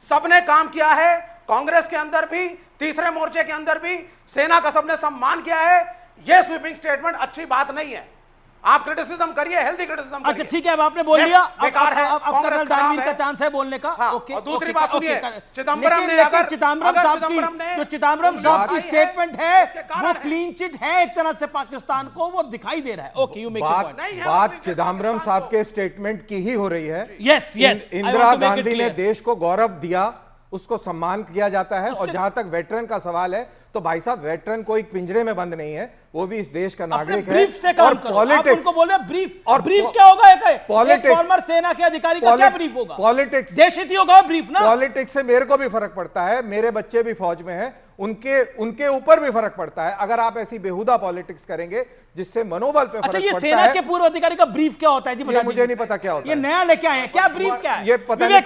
सबने काम किया है, कांग्रेस के अंदर भी, तीसरे मोर्चे के अंदर भी, सेना का सबने सम्मान किया है। यह स्वीपिंग स्टेटमेंट अच्छी बात नहीं है। आप क्रिटिसिज्म करिए, हेल्दी क्रिटिसिज्म करिए। अच्छा ठीक है, अब आपने बोल लिया, अब कर्नल दानवीर का चांस है बोलने का। हाँ, ओके, और दूसरी ओके, बात सुनिए, ओके, चिदम्बरम ने लेकिन अगर चिदम्बरम साहब की जो चिदम्बरम साहब की स्टेटमेंट है वो क्लीन चिट है एक तरह से पाकिस्तान को, वो दिखाई दे रहा है। Okay, you make your point. बात चिदम्बरम साहब के स्टेटमेंट की ही हो रही है। यस यस, इंदिरा गांधी ने देश को गौरव दिया, उसको सम्मान किया जाता है। और जहां तक वेटरन का सवाल है, तो भाई साहब वेटरन कोई पिंजरे में बंद नहीं है, वो भी इस देश का नागरिक है। और पॉलिटिक्स, आप उनको बोल रहे हैं ब्रीफ, और ब्रीफ क्या होगा? एक फॉर्मर सेना के अधिकारी का क्या ब्रीफ होगा? पॉलिटिक्स, देश हित होगा ब्रीफ ना। पॉलिटिक्स से मेरे को भी फर्क पड़ता है, मेरे बच्चे भी फौज में हैं, उनके ऊपर भी फर्क पड़ता है। अगर आप ऐसी बेहुदा पॉलिटिक्स करेंगे जिससे मनोबल पे फर्क पड़ता है। ये सेना के पूर्व अधिकारी का ब्रीफ क्या होता है जी? ये मुझे नहीं पता क्या होता है। ये नया लेके आए हैं क्या? ब्रीफ क्या है? ये पता नहीं।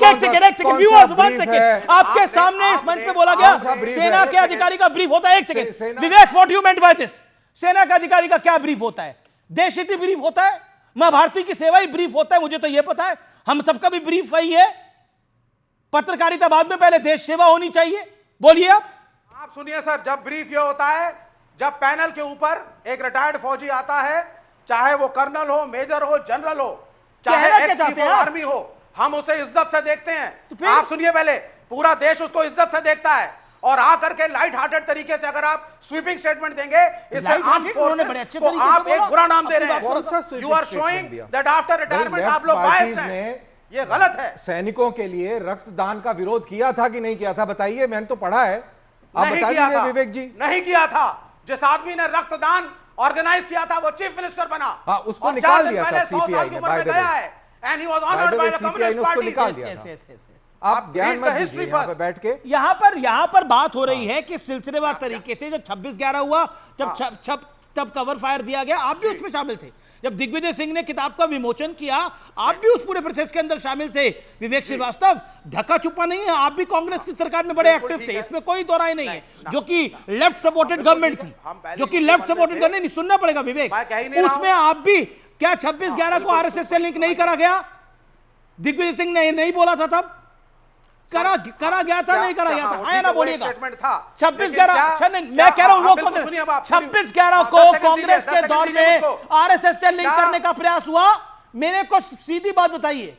आपके सामने इस मंच पे बोला गया सेना के अधिकारी का ब्रीफ होता है। एक second Vivek, what you meant by this? सेना के अधिकारी का क्या ब्रीफ होता है? देश हित ब्रीफ होता है, मां भारती की सेवा ही ब्रीफ होता है। मुझे तो ये पता है, हम सबका भी ब्रीफ वही है। पत्रकारिता बाद में, पहले देश सेवा होनी चाहिए। बोलिए आप सुनिए सर, जब ब्रीफ ये होता है, जब पैनल के ऊपर एक रिटायर्ड फौजी आता है, चाहे वो कर्नल हो, मेजर हो, जनरल हो, चाहे एक्स-चीफ ऑफ आर्मी हो, हम उसे इज्जत से देखते हैं। आप सुनिए, पहले पूरा देश उसको इज्जत से देखता है, और आकर के लाइट हार्टेड तरीके से अगर आप स्वीपिंग स्टेटमेंट देंगे, इससे आर्म फोर्सेस को आप एक बुरा नाम दे रहे हैं। You are showing that after retirement आप लोग बायस्ड हैं। ये गलत है। सैनिकों के लिए रक्तदान का विरोध किया था कि नहीं किया था? बताइए, मैंने तो पढ़ा है, आप नहीं बता किया दीजिए था, विवेक जी। नहीं किया था। जिस आदमी ने रक्तदान ऑर्गेनाइज किया था वो चीफ मिनिस्टर बना। हाँ, उसको निकाल दिया था सीपीआई ने, by the way. And he was honoured by the communist उसको निकाल दिया था। आप ज्ञान मत दीजिए यहाँ पे बैठ के। यहाँ पर बात हो रही है कि सिलसिलेवार तरीके से जब 26/11 हुआ, तब कवर फायर दिया गया, आप भी उसमें शामिल थे। जब दिग्विजय सिंह ने किताब का विमोचन किया, आप भी उस पूरे प्रोसेस के अंदर शामिल थे। विवेक श्रीवास्तव, ढका छुपा नहीं है, आप भी कांग्रेस की सरकार में बड़े एक्टिव थे, इसमें कोई दो राय नहीं है। जो कि लेफ्ट सपोर्टेड गवर्नमेंट थी, जो कि लेफ्ट सपोर्टेड गवर्नमेंट, नहीं सुनना पड़ेगा विवेक, उसमें आप भी, क्या 26/11 को आरएसएस से लिंक नहीं करा गया? दिग्विजय सिंह ने नहीं बोला था तब? करा गया था, नहीं करा गया था? आया ना, बोलिएगा। 26/11, मैं कह रहा हूं, 26/11 को कांग्रेस के दौर में आरएसएस से लिंक करने का प्रयास हुआ। मेरे को सीधी बात बताइए,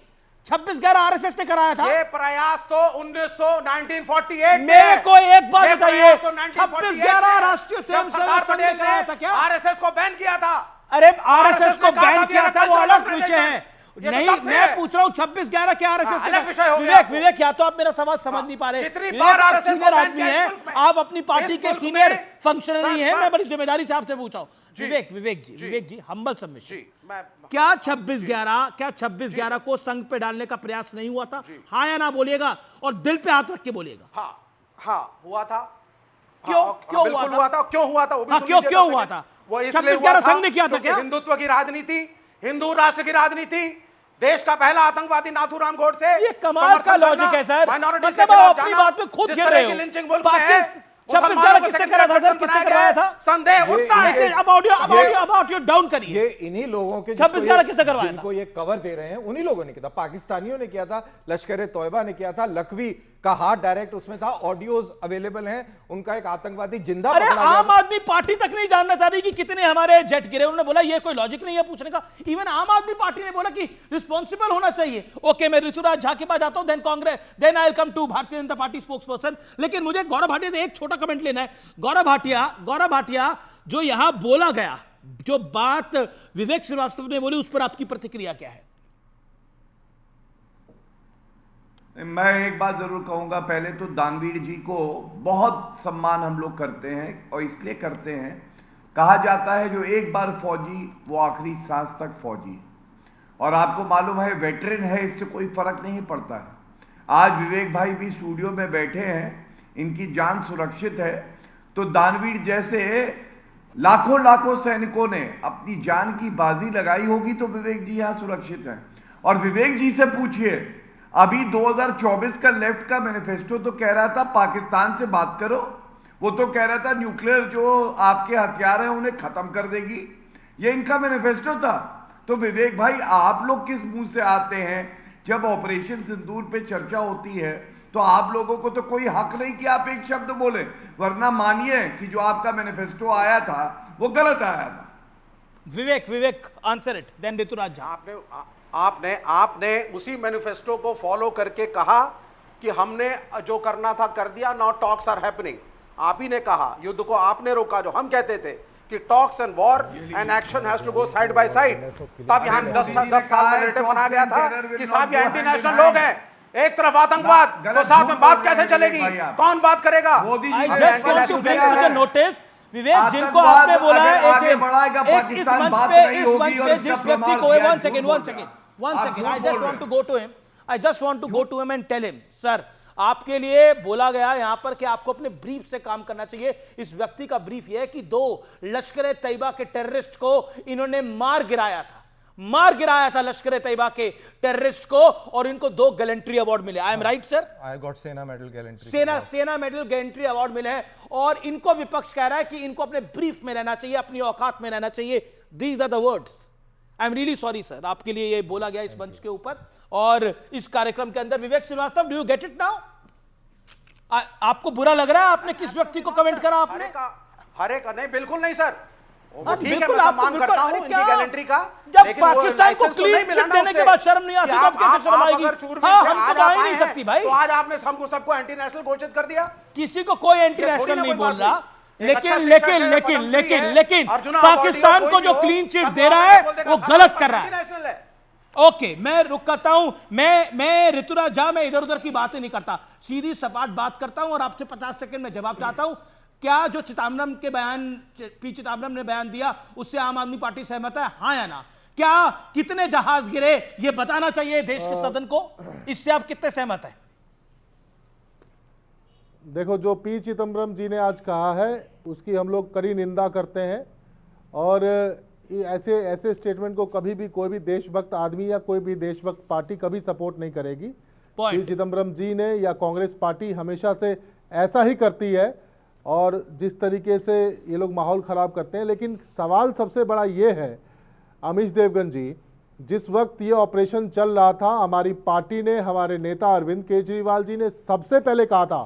26/11 आरएसएस ने कराया था। ये प्रयास तो 1948 मेरे को एक बात बताइए, 26/11 राष्ट्रीय स्वयंसेवक संघ ने कराया था क्या? आरएसएस को बैन किया था। अरे आरएसएस को बैन किया था, वो अलग करने विषय है। ये तो नहीं, तब से मैं है। पूछ रहा हूँ 26/11 क्या आरएसएस अलग विषय हो गया आपको। विवेक, या तो आप मेरा सवाल समझ नहीं पा रहे। कितनी बार आरएसएस को सीनियर बैन आदमी किया है, इस मुल्क में? आप अपनी पार्टी इस के मुल्क सीनियर में फंक्शनरी सर, हैं, सर। मैं बड़ी जिम्मेदारी से आपसे पूछा हूँ। जी। विवेक जी, हम्बल सबमिशन। जी, मैं क्या 26/11 को संघ पे डालने का प्रयास नहीं हुआ था? हाँ या ना बोलिएगा, और दिल पे हाथ रख के बोलिएगा। हाँ हुआ था। क्यों बिल्कुल हुआ था? क्यों हुआ था? वो भी हाँ, सुन क्यों लीजिए क्यों 10 हुआ सेकंड। था? वो इसलिए 26/11 हुआ था संघ ने किया था क्योंकि क्या? हिंदुत्व की राजनीति, हिंदू राष्ट्र की राजनीति, देश का पहला आतंकवादी नाथूराम गोडसे, ये कमाल का लॉजिक है सर। मतलब आप अपनी बात में खुद गिर रहे हो। 26/11 किसने करा था सर? किसने करवाया था? संदेह उठता है। अब ऑडियो डाउन करिए। ये इन्हीं लोगों के 26/11 किसने करवाया था? जिनको ये कवर दे रहे हैं उन्हीं लोगों ने किया था। पाकिस्तानियों ने किया था, लश्कर तौयबा ने किया था, लखवी का हाथ डायरेक्ट उसमें था, ऑडियोज अवेलेबल हैं, उनका एक आतंकवादी जिंदा अरे पकड़ा गया। आम आदमी पार्टी तक नहीं जानना चाह रही कि कितने हमारे जेट गिरे। उन्होंने बोला ये कोई लॉजिक नहीं है पूछने का। इवन आम आदमी पार्टी ने बोला कि रिस्पॉन्सिबल होना चाहिए। ओके, मैं ऋतुराज झा के पास जाता हूं, then Congress, then I will come to Bharatiya Janata party spokes person. लेकिन मुझे गौरव भाटिया से एक छोटा कमेंट लेना है। गौरव भाटिया, जो यहां बोला गया, जो बात विवेक श्रीवास्तव ने बोली, उस पर आपकी प्रतिक्रिया क्या है? मैं एक बात जरूर कहूंगा। पहले तो दानवीर जी को बहुत सम्मान हम लोग करते हैं, और इसलिए करते हैं, कहा जाता है जो एक बार फौजी वो आखिरी सांस तक फौजी। और आपको मालूम है वेटरन है, इससे कोई फर्क नहीं पड़ता है। आज विवेक भाई भी स्टूडियो में बैठे हैं, इनकी जान सुरक्षित है। तो दानवीर जैसे लाखों सैनिकों ने अपनी जान की बाजी लगाई होगी तो विवेक जी यहां सुरक्षित हैं। और विवेक जी से पूछिए, अभी 2024 का लेफ्ट का मैनिफेस्टो तो कह रहा था पाकिस्तान से बात करो, वो तो कह रहा था न्यूक्लियर जो आपके हथियार हैं उन्हें खत्म कर देगी। ये इनका मैनिफेस्टो था। तो विवेक भाई, आप लोग किस मुंह से आते हैं? जब ऑपरेशन सिंदूर पे चर्चा होती है तो आप लोगों को तो कोई हक नहीं कि आप एक शब्द बोले, वरना मानिए कि जो आपका मैनिफेस्टो आया था वो गलत आया था। Vivek answer it, then Rituraj Jha. आपने उसी मैनिफेस्टो को फॉलो करके कहा कि हमने जो करना था कर दिया, नाउ टॉक्स आर हैपनिंग। आप ही ने कहा, युद्ध को आपने रोका। जो हम कहते थे कि talks and war and action has to go side by side. तब यहां 10 साल में नैरेटिव बनाया गया था कि साहब ये एंटी नेशनल लोग हैं, एक तरफ आतंकवाद, तो साथ में बात कैसे चलेगी? कौन बात करेगा? I just want to bring to the notice Vivek, जिनको आपने बोला है इस मंच पे जिस व्यक्ति को, one second, I just want to go to him and tell him, sir, आपके लिए बोला गया यहां पर कि आपको अपने ब्रीफ से काम करना चाहिए। इस व्यक्ति का ब्रीफ यह है कि 2 लश्कर तैयबा के टेररिस्ट को इन्होंने मार गिराया था लश्कर तैयबा के टेररिस्ट को, और इनको 2 गैलेंट्री अवार्ड मिले। I am right sir? I got सेना मेडल गैलेंट्री, सेना मेडल गैलेंट्री अवार्ड मिले हैं। और इनको विपक्ष कह रहा है कि इनको अपने ब्रीफ में रहना चाहिए, अपनी औकात में रहना चाहिए। These are the words. I am really sorry sir, आपके लिए ये बोला गया इस मंच के ऊपर और इस कार्यक्रम के अंदर। Vivek Srivastava, do you get it now? आपको बुरा लग रहा है आपने किस व्यक्ति को कमेंट करा? आपने हरे का नहीं, बिल्कुल नहीं सर। बिल्कुल आप मान करता हूं इनकी गैलेंट्री का। जब पाकिस्तान को क्लीन चिट देने के बाद शर्म नहीं आती तो अब कैसे शर्म आएगी? हाँ, हम तो आ ही नहीं सकती भाई। तो आज आपने सबको एंटी नेशनल घोषित कर दिया। किसी को कोई एंटी नेशनल नहीं बोल रहा, लेकिन पाकिस्तान को जो क्लीन चिट दे रहा है वो गलत कर रहा है। ओके, मैं रुक करता हूं। मैं ऋतुराज झा, मैं इधर उधर की बातें नहीं करता, सीधी सपाट बात करता हूं और आपसे 50 सेकंड में जवाब चाहता हूं। क्या जो पी चिदम्बरम ने बयान दिया उससे आम आदमी पार्टी सहमत है, हाँ या ना? क्या कितने जहाज गिरे ये बताना चाहिए देश के सदन को, इससे आप कितने सहमत हैं? देखो, जो पी चिदम्बरम जी ने आज कहा है उसकी हम लोग कड़ी निंदा करते हैं, और ऐसे स्टेटमेंट को कभी भी कोई भी देशभक्त आदमी या कोई भी देशभक्त पार्टी कभी सपोर्ट नहीं करेगी। पी चिदम्बरम जी ने या कांग्रेस पार्टी हमेशा से ऐसा ही करती है, और जिस तरीके से ये लोग माहौल ख़राब करते हैं। लेकिन सवाल सबसे बड़ा ये है, अमीश देवगन जी, जिस वक्त ये ऑपरेशन चल रहा था, हमारी पार्टी ने, हमारे नेता अरविंद केजरीवाल जी ने सबसे पहले कहा था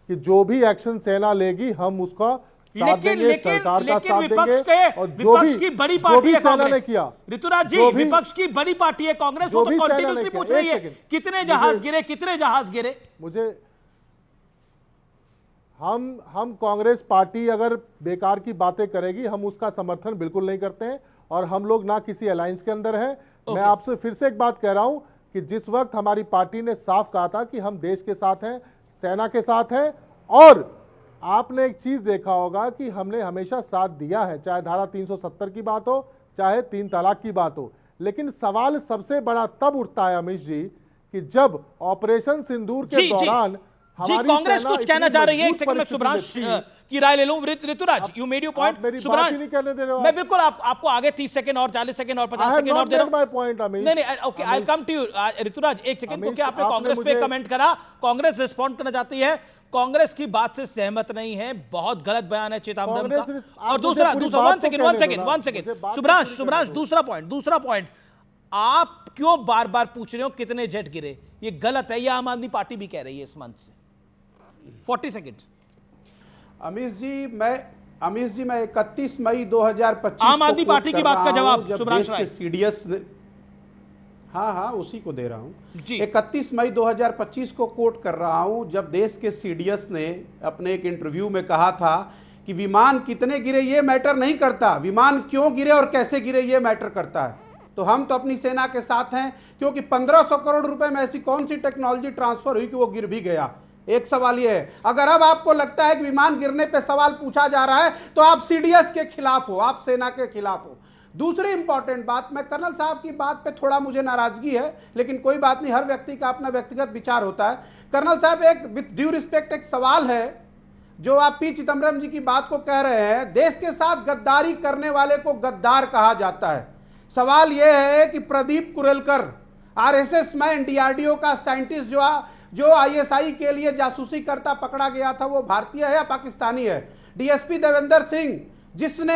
कि जो भी एक्शन सेना लेगी हम उसका लेकिन विपक्ष की बड़ी पार्टी है कांग्रेस। ऋतुराज जी, विपक्ष की बड़ी पार्टी है कांग्रेस, वो तो कॉन्टिन्यूसली पूछ रही है कितने जहाज गिरे। मुझे हम कांग्रेस पार्टी अगर बेकार की बातें करेगी हम उसका समर्थन बिल्कुल नहीं करते हैं, और हम लोग ना किसी अलायंस के अंदर हैं। मैं आपसे फिर से एक बात कह रहा हूं कि जिस वक्त हमारी पार्टी ने साफ कहा था कि हम देश के साथ हैं, सेना के साथ हैं, और आपने एक चीज देखा होगा कि हमने हमेशा साथ दिया है, चाहे धारा 370 की बात हो, चाहे 3 तलाक की बात हो। लेकिन सवाल सबसे बड़ा तब उठता है अमित जी कि जब ऑपरेशन सिंदूर के दौरान जी कांग्रेस कुछ कहना चाह रही है। एक सेकंड में सुब्रांश की राय ले लूं। Rituraj, you made your point. Subhransh, मैं बिल्कुल आपको आगे 30 सेकंड और 40 सेकंड और 50 सेकंड और दे रहा हूं। नहीं, okay, I will come to you. Rituraj, एक सेकंड, क्योंकि आपने कांग्रेस पे कमेंट करा, कांग्रेस रिस्पॉन्ड करना चाहती है, कांग्रेस की बात से सहमत नहीं है, बहुत गलत बयान है चिदम्बरम का। और दूसरा 1 सेकंड सुब्रांश, दूसरा पॉइंट, आप क्यों बार बार पूछ रहे हो कितने जेट गिरे? ये गलत है, ये आम आदमी पार्टी भी कह रही है इस मंच से। 40 सेकंड। अमीश जी, मैं 31 मई 2025 आम आदमी पार्टी की बात का जवाब सुब्रांश राय। सीडीएस ने, हाँ उसी को दे रहा हूं जी। 31 मई 2025 को कोट कर रहा हूं, जब देश के सीडीएस ने अपने एक इंटरव्यू में कहा था कि विमान कितने गिरे ये मैटर नहीं करता, विमान क्यों गिरे और कैसे गिरे ये मैटर करता है। तो हम तो अपनी सेना के साथ हैं, क्योंकि 1500 करोड़ रुपए में ऐसी कौन सी टेक्नोलॉजी ट्रांसफर हुई कि वो गिर भी गया। एक सवाल ये है, अगर अब आपको लगता है कि विमान गिरने पे सवाल पूछा जा रहा है तो आप सीडीएस के खिलाफ हो, आप सेना के खिलाफ हो। दूसरी इंपॉर्टेंट बात, मैं कर्नल साहब की बात पे थोड़ा मुझे नाराजगी है, लेकिन कोई बात नहीं, हर व्यक्ति का अपना व्यक्तिगत विचार होता है। कर्नल साहब, एक विद ड्यू रिस्पेक्ट एक सवाल है, जो आप पी चिदम्बरम जी की बात को कह रहे हैं, देश के साथ गद्दारी करने वाले को गद्दार कहा जाता है। सवाल यह है कि प्रदीप कुरेलकर, आरएसएस में डीआरडीओ का साइंटिस्ट जो आईएसआई के लिए जासूसी करता पकड़ा गया था, वो भारतीय है या पाकिस्तानी है? डीएसपी देवेंद्र सिंह, जिसने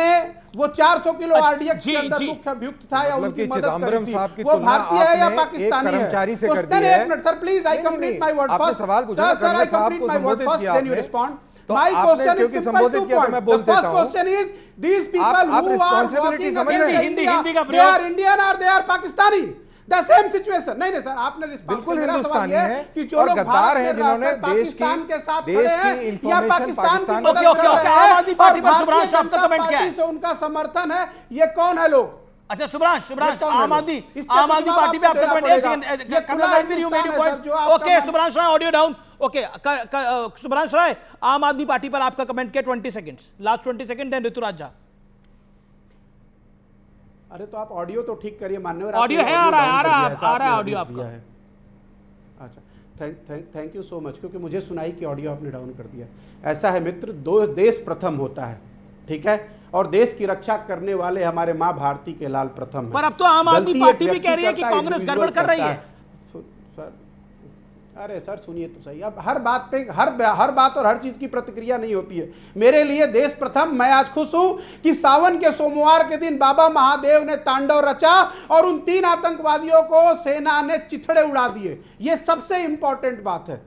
वो 400 किलो आरडीएक्स के अंदर मुख्य अभियुक्त था या उनकी मदद करी थी, वो भारतीय है या पाकिस्तानी है? कर्मचारी से कर दी है। एक minute sir, please, I complete my word first. सवाल पूछा, कर्नल साहब को संबोधित किया आपने, तो आपने क्योंकि संबोधित किया तो मैं बोल देता हूं। Question is, these people who are responsibility समझ रहे हैं? हिंदी का they are Indian or they are Pakistani? The same situation। नहीं सर, आपने बिल्कुल हिंदुस्तानी है और गद्दार हैं, जिन्होंने देश की इंफॉर्मेशन पाकिस्तान को। ओके, आम आदमी पार्टी पर सुब्रांश आपका कमेंट क्या है? उनका समर्थन है, ये कौन है लोग? अच्छा सुब्रांश, आम आदमी पार्टी पे आपका comment. Okay Subransh Rai, audio down. Okay Subransh Rai, Aam Aadmi Party पर आपका कमेंट क्या? 20 seconds, last 20 second, then Rituraj Jha. अरे तो आप ऑडियो तो ठीक करिए मान्यवर। ऑडियो है, आ रहा है ऑडियो आपका। अच्छा, थैंक यू सो मच, क्योंकि मुझे सुनाई कि ऑडियो आपने डाउन कर दिया। ऐसा है मित्र, दो देश प्रथम होता है, ठीक है, और देश की रक्षा करने वाले हमारे मां भारती के लाल प्रथम है। पर अब तो आम आदमी पार्टी भी कह रही है कि कांग्रेस गड़बड़ कर रही है। सर, अरे सर सुनिए तो सही, अब हर बात पे हर बात और हर चीज की प्रतिक्रिया नहीं होती है। मेरे लिए देश प्रथम। मैं आज खुश हूं कि सावन के सोमवार के दिन बाबा महादेव ने तांडव रचा और उन 3 आतंकवादियों को सेना ने चिथड़े उड़ा दिए। ये सबसे इंपॉर्टेंट बात है।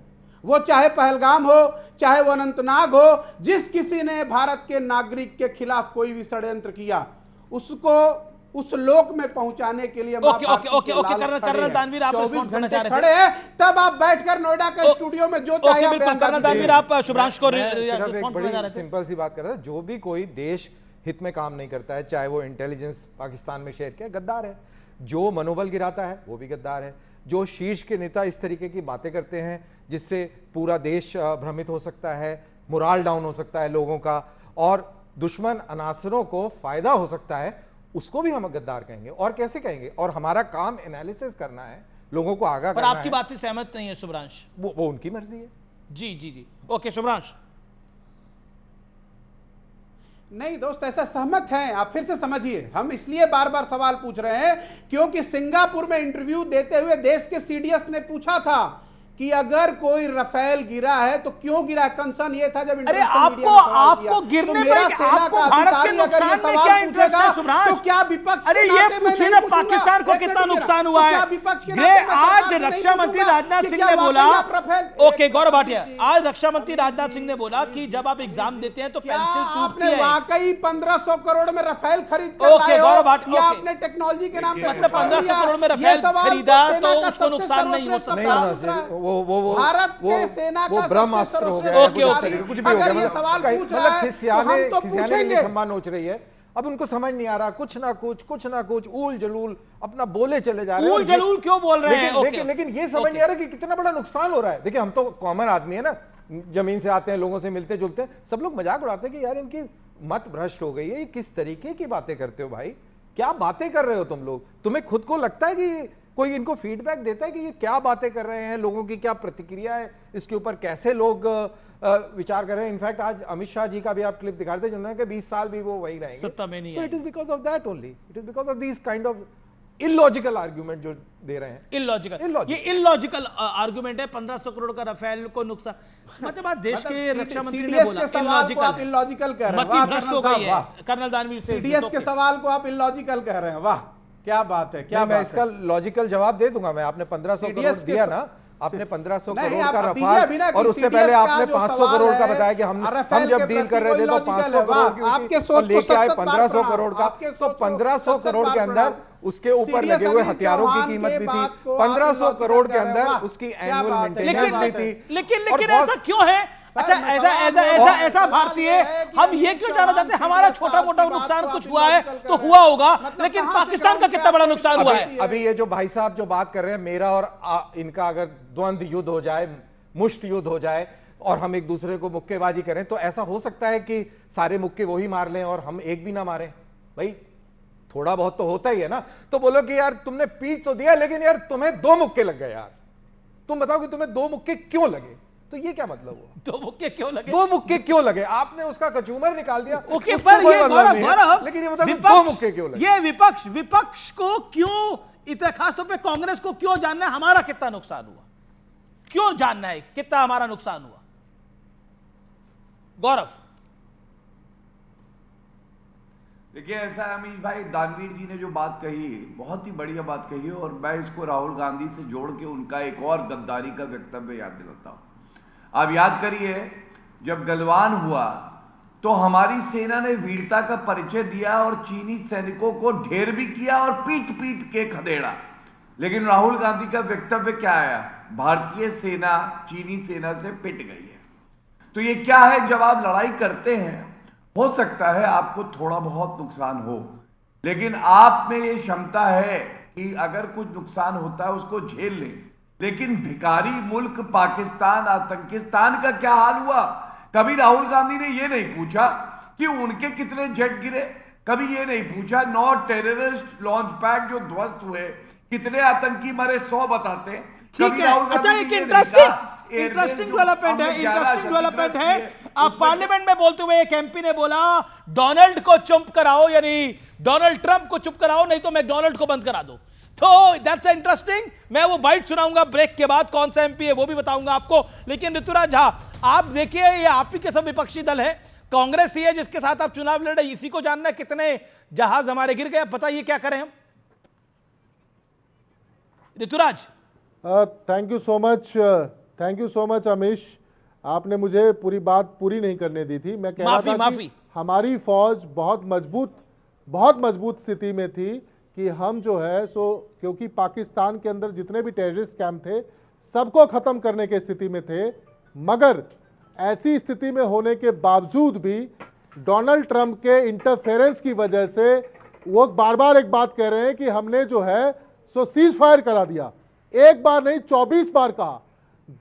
वो चाहे पहलगाम हो, चाहे वो अनंतनाग हो, जिस किसी ने भारत के नागरिक के खिलाफ कोई भी षड्यंत्र किया, उसको उस लोक में पहुंचाने के लिए कर्नल दानवीर आप रिस्पॉन्ड करना चाह रहे थे, तब आप बैठकर नोएडा के स्टूडियो में जो चाहे बिल्कुल। कर्नल दानवीर, आप सुब्रांश को बड़ी सिंपल सी बात कर रहा था, जो भी कोई देश हित में काम नहीं करता है, चाहे वो इंटेलिजेंस पाकिस्तान में शेयर किया, गद्दार है। जो मनोबल गिराता है वो भी गद्दार है। जो शीर्ष के नेता इस तरीके की बातें करते हैं जिससे पूरा देश भ्रमित हो सकता है, मोराल डाउन हो सकता है लोगों का, और दुश्मन अनासरों को फायदा हो सकता है, उसको भी हम गद्दार कहेंगे। और कैसे कहेंगे? और हमारा काम एनालिसिस करना है, लोगों को आगाह करना है। पर आपकी बात से सहमत नहीं है सुब्रांश? वो उनकी मर्जी है। जी। ओके सुब्रांश। नहीं दोस्त, ऐसा सहमत हैं, आप फिर से समझिए। हम इसलिए बार बार सवाल पूछ रहे हैं क्योंकि सिंगापुर में इंटरव्यू देते हुए देश के सीडीएस ने पूछा था कि अगर कोई राफेल गिरा है तो क्यों गिरा है। कंसर्न ये था जब अरे आपको गिरने पर आपको भारत के नुकसान में क्या इंटरेस्ट है सुभ्रांश? तो क्या विपक्ष, अरे ये पूछे ना पाकिस्तान को कितना नुकसान हुआ है। आज रक्षा मंत्री राजनाथ सिंह ने बोला, ओके गौरव भाटिया, आज रक्षा मंत्री राजनाथ सिंह ने बोला कि जब आप एग्जाम देते हैं तो पेंसिल टूटती है। वाकई 1500 करोड़ में राफेल खरीद, ओके गौरव भाटिया, आपने टेक्नोलॉजी के नाम पे मतलब 1500 करोड़ में राफेल खरीदा तो उसको नुकसान नहीं हो सकता। भारत के सेना का ब्रह्मास्त्र हो गया, कुछ भी हो गया, मतलब खिसियाने के लिए खंबा नोच रही है। अब उनको समझ नहीं आ रहा, कुछ ना कुछ ऊल जलूल अपना बोले चले जा रहे हैं। ऊल जलूल क्यों बोल रहे हैं? लेकिन ये समझ नहीं आ रहा कि कितना बड़ा नुकसान हो रहा है। देखिए हम तो कॉमन आदमी है ना, जमीन से आते हैं, लोगों से मिलते जुलते हैं, सब लोग मजाक उड़ाते हैं कि यार इनकी मत भ्रष्ट हो गई है, ये किस तरीके की बातें करते हो भाई, क्या बातें कर रहे हो तुम लोग। तुम्हें खुद को लगता है कि कोई इनको फीडबैक देता है कि ये क्या बातें कर रहे हैं, लोगों की क्या प्रतिक्रिया है इसके ऊपर, कैसे लोग विचार कर रहे हैं। इनफैक्ट आज अमित शाह जी का भी आप क्लिप दिखा रहे थे जिन्होंने कहा 20 साल भी वो वही रहेंगे, सत्ता में नहीं। So it is because of that only, it is because of these kind of illogical argument जो दे रहे हैं। ये इलॉजिकल आर्गुमेंट है। 1500 करोड़ का राफेल को नुकसान, मतलब आज देश के रक्षा मंत्री ने बोला इलॉजिकल कह रहे हैं, भ्रष्ट हो गई है। कर्नल दानवीर से सीडीएस के सवाल को आप इलॉजिकल कह रहे हैं, वाह क्या बात है, क्या मैं इसका लॉजिकल जवाब दे दूंगा। मैं आपने 1500 करोड़ दिया ना, आपने 1500 करोड़ का रफाल, और उससे पहले आपने 500 करोड़ का बताया कि हम जब डील कर रहे थे तो 500 करोड़ की और लेके आए 1500 करोड़ का। तो 1500 करोड़ के अंदर उसके ऊपर लगे हुए हथियारों की कीमत भी थी, 1500 करोड़ के अंदर उसकी एनुअल मेंटेनेंस भी थी। लेकिन ऐसा क्यों है? अच्छा ऐसा भारतीय हम ये क्यों जानना चाहते हैं? हमारा छोटा मोटा नुकसान कुछ हुआ है तो हुआ होगा, लेकिन पाकिस्तान का कितना बड़ा नुकसान हुआ है? अभी ये जो भाई साहब जो बात कर रहे हैं, मेरा और इनका अगर द्वंद्व युद्ध हो जाए, मुष्ट युद्ध हो जाए और हम एक दूसरे को मुक्केबाजी करें, तो ऐसा हो सकता है कि सारे मुक्के वही मार लें और हम एक भी ना मारें। भाई थोड़ा बहुत तो होता ही है ना। तो बोलो कि यार तुमने पीट तो दिया, लेकिन यार तुम्हें 2 मुक्के लग गए। यार तुम बताओ कि तुम्हें 2 मुक्के क्यों लगे, तो ये क्या मतलब हुआ? 2 मुक्के क्यों लगे? 2 मुक्के क्यों लगे? आपने उसका कचूमर निकाल दिया। ओके, पर ये गौरव, लेकिन ये बताओ 2 मुक्के क्यों लगे? ये विपक्ष को क्यों, इतना खास तौर पे कांग्रेस को क्यों जानना है हमारा कितना नुकसान हुआ? क्यों जानना है कितना हमारा नुकसान हुआ? गौरव देखिए ऐसा है अमीश भाई, दानवीर जी ने जो बात कही बहुत ही बढ़िया बात कही है, और मैं इसको राहुल गांधी से जोड़ के उनका एक और गद्दारी का वक्तव्य याद दिलाता हूं। आप याद करिए, जब गलवान हुआ तो हमारी सेना ने वीरता का परिचय दिया और चीनी सैनिकों को ढेर भी किया और पीट पीट के खदेड़ा। लेकिन राहुल गांधी का वक्तव्य क्या आया? भारतीय सेना चीनी सेना से पिट गई है। तो ये क्या है, जब आप लड़ाई करते हैं हो सकता है आपको थोड़ा बहुत नुकसान हो, लेकिन आप में ये क्षमता है कि अगर कुछ नुकसान होता है उसको झेल लें। लेकिन भिखारी मुल्क पाकिस्तान, आतंकिस्तान का क्या हाल हुआ? कभी राहुल गांधी ने ये नहीं पूछा कि उनके कितने जेट गिरे, कभी ये नहीं पूछा 9 टेररिस्ट लॉन्च पैड जो ध्वस्त हुए, कितने आतंकी मरे 100 बताते। ठीक है, अच्छा एक इंटरेस्टिंग डेवलपमेंट है। आप पार्लियामेंट में बोलते हुए एक एमपी ने बोला डोनाल्ड को चुप कराओ, यानी डोनाल्ड ट्रंप को चुप कराओ, नहीं तो मैकडोनाल्ड को बंद करा दो। तो दैट्स इंटरेस्टिंग। मैं वो बाइट सुनाऊंगा ब्रेक के बाद, कौन सा एमपी है वो भी बताऊंगा आपको। लेकिन ऋतुराज झा, आप देखिए ये आप ही के सब विपक्षी दल है, कांग्रेस ही है जिसके साथ आप चुनाव लड़ रहे, इसी को जानना है कितने जहाज हमारे गिर गए। बताइए क्या करें हम? Rituraj. Thank you so much Amish, आपने मुझे पूरी बात पूरी नहीं करने दी थी। मैं कह रहा था कि हमारी फौज बहुत मजबूत स्थिति में थी कि हम जो है सो, क्योंकि पाकिस्तान के अंदर जितने भी टेररिस्ट कैंप थे सबको खत्म करने की स्थिति में थे, मगर ऐसी स्थिति में होने के बावजूद भी डोनाल्ड ट्रंप के इंटरफेरेंस की वजह से वो बार बार एक बात कह रहे हैं कि हमने जो है सो सीज फायर करा दिया। एक बार नहीं 24 बार कहा।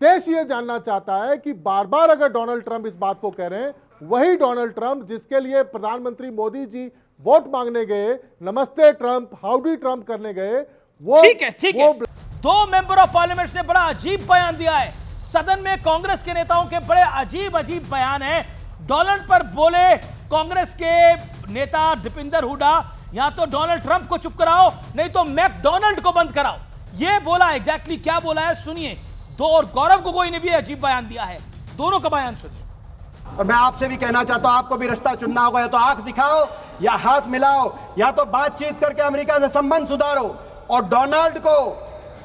देश ये जानना चाहता है कि बार बार अगर डोनाल्ड ट्रंप इस बात को कह रहे हैं, वही डोनाल्ड ट्रंप जिसके लिए प्रधानमंत्री मोदी जी वोट मांगने गए, नमस्ते ट्रंप, हाउडी ट्रंप करने गए, वो ठीक है। 2 मेंबर ऑफ पार्लियामेंट ने बड़ा अजीब बयान दिया है। सदन में कांग्रेस के नेताओं के बड़े अजीब बयान है। डोनाल्ड पर बोले कांग्रेस के नेता दीपेंद्र हुड्डा, या तो डोनाल्ड ट्रंप को चुप कराओ, नहीं तो मैकडोनाल्ड को बंद कराओ। ये बोला, एग्जैक्टली क्या बोला है सुनिए। और गौरव गोगोई ने भी अजीब बयान दिया है। दोनों का बयान सुनिए। और मैं आपसे भी कहना चाहता हूं, आपको भी रास्ता चुनना होगा, या तो आंख दिखाओ या हाथ मिलाओ, या तो बातचीत करके अमेरिका से संबंध सुधारो और डोनाल्ड को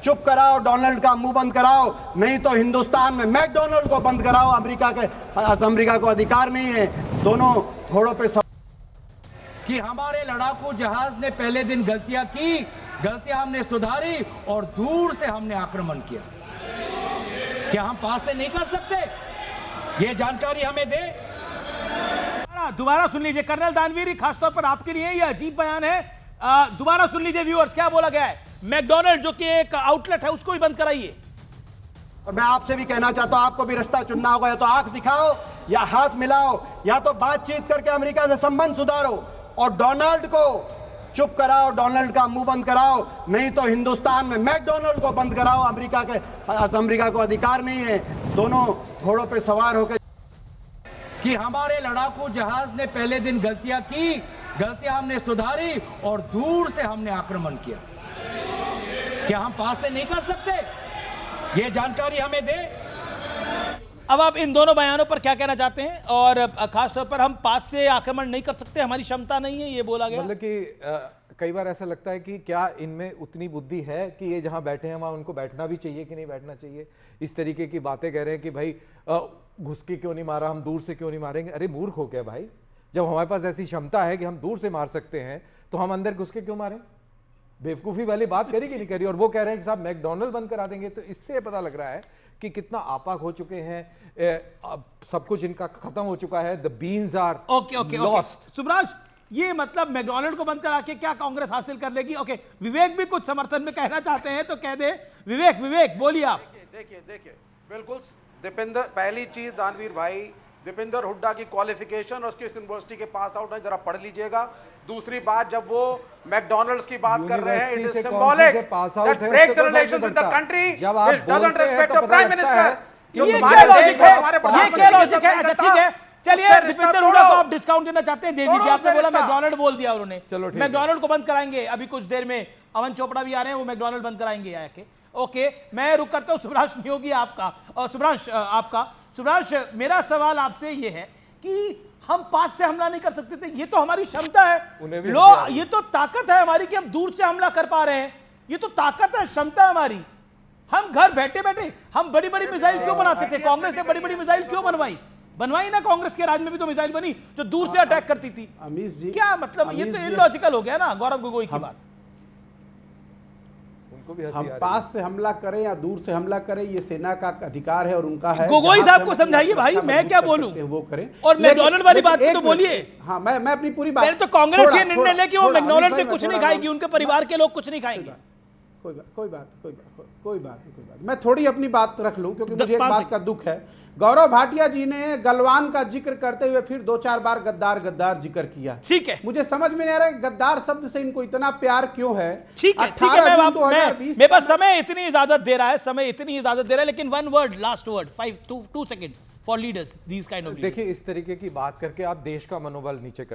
चुप कराओ, डोनाल्ड का मुंह बंद कराओ, नहीं तो हिंदुस्तान में मैकडोनाल्ड को बंद कराओ। अमेरिका को अधिकार नहीं है दोनों घोड़ों पे कि हमारे लड़ाकू जहाज ने पहले दिन गलतियां की, गलतियां हमने सुधारी और दूर से हमने आक्रमण किया। क्या हम पास से नहीं कर सकते? ये जानकारी हमें दे। दोबारा सुन लीजिए कर्नल दानवीर, खासतौर पर आपके लिए ये अजीब बयान है। दोबारा सुन लीजिए व्यूअर्स, क्या बोला गया है। मैकडोनाल्ड जो कि एक आउटलेट है उसको भी बंद कराइए। और मैं आपसे भी कहना चाहता हूं, आपको भी रास्ता चुनना होगा, या तो आंख दिखाओ या हाथ मिलाओ, या तो बातचीत करके अमेरिका से संबंध सुधारो और डोनाल्ड को चुप कराओ, डोनाल्ड का मुंह बंद कराओ, नहीं तो हिंदुस्तान में मैकडोनाल्ड को बंद कराओ। अमेरिका को अधिकार नहीं है दोनों घोड़ों पे सवार होकर। कि हमारे लड़ाकू जहाज ने पहले दिन गलतियां की, गलतियां हमने सुधारी और दूर से हमने आक्रमण किया। क्या हम पास से नहीं कर सकते? ये जानकारी हमें दे। अब आप इन दोनों बयानों पर क्या कहना चाहते हैं? और खासतौर पर हम पास से आक्रमण नहीं कर सकते, हमारी क्षमता नहीं है, ये बोला गया। मतलब कि कई बार ऐसा लगता है कि क्या इनमें उतनी बुद्धि है कि ये जहां बैठे हैं वहां उनको बैठना भी चाहिए कि नहीं बैठना चाहिए। इस तरीके की बातें कह रहे हैं कि भाई घुस के क्यों नहीं मारा, हम दूर से क्यों नहीं मारेंगे। अरे मूर्ख हो क्या भाई, जब हमारे पास ऐसी क्षमता है कि हम दूर से मार सकते हैं तो हम अंदर घुस के क्यों मारें। बेवकूफ़ी वाली बात करी कि नहीं करी। और वो कह रहे हैं कि साहब मैकडोनल्ड बंद करा देंगे। तो इससे पता लग रहा है कि कितना आपाक हो चुके हैं, सब कुछ इनका खत्म हो चुका है। The beans are lost. Subraj, ये मतलब मैकडोनल्ड को बंद करा के क्या कांग्रेस हासिल कर लेगी? ओके, विवेक भी कुछ समर्थन में कहना चाहते हैं तो कह दे। विवेक बोलिए आप। देखिए बिल्कुल दीपेंद्र, पहली चीज दानवीर भाई, दीपेंद्र हुड्डा की क्वालिफिकेशन और उसकी यूनिवर्सिटी के पास आउट है, जरा पढ़ लीजिएगा। दूसरी बात, जब वो मैकडोनल्ड्स की बात कर रहे हैं, it is symbolic that break the relations with the country which doesn't respect the prime minister. ये क्या लॉजिक है? ये क्या लॉजिक है? अच्छा ठीक है, चलिए दीपेंद्र हुड्डा को आप डिस्काउंट देना चाहते हैं, दे दीजिए। आपने बोला मैकडोनल्ड बोल दिया उन्होंने, मैकडोनल्ड को बंद कराएंगे। अभी कुछ देर में अमन चोपड़ा भी आ रहे हैं, वो मैकडोनल्ड बंद कराएंगे आके। ओके, मैं रुक करता हूं। सुब्रांश नियोगी आपका, और सुब्रांश आपका। सुब्रांश, मेरा सवाल आपसे ये है कि हम पास से हमला नहीं कर सकते थे, ये तो हमारी क्षमता है। ये तो ताकत है हमारी कि हम दूर से हमला कर पा रहे हैं। ये तो ताकत है, क्षमता है हमारी। हम घर बैठे बैठे हम बड़ी बड़ी मिसाइल क्यों बनाते थे? कांग्रेस ने बड़ी बड़ी मिसाइल क्यों बनवाई ना? कांग्रेस के राज में भी तो मिसाइल बनी जो दूर से अटैक करती थी। अमीश जी, क्या मतलब? ये तो इलॉजिकल हो गया ना गौरव गोगोई की बात। हम पास से हमला करें या दूर से हमला करें, ये सेना का अधिकार है और उनका है। गोगोई साहब को समझाइए भाई, मैं क्या बोलूं? वो करें। और मैकडोनल्ड वाली बात तो बोलिए। हाँ, मैं अपनी पूरी बात। पहले तो कांग्रेस ये निर्णय ले कि वो मैकडोनल्ड से कुछ नहीं खाएगी, उनके परिवार के लोग कुछ नहीं खाएंगे। कोई बात। मैं थोड़ी अपनी बात रख लूं, क्योंकि मुझे एक बात का दुख है। गौरव भाटिया जी ने गलवान का जिक्र करते हुए फिर 2-4 बार गद्दार जिक्र किया। ठीक है, मुझे समझ में नहीं आ रहा है गद्दार शब्द से इनको इतना प्यार क्यों है। ठीक है, मेरे पास समय इतनी इजाजत दे रहा है, लेकिन one word, last word, 2 second for leaders, these kind of. देखिए, इस तरीके की बात करके आप देश का मनोबल नीचे कर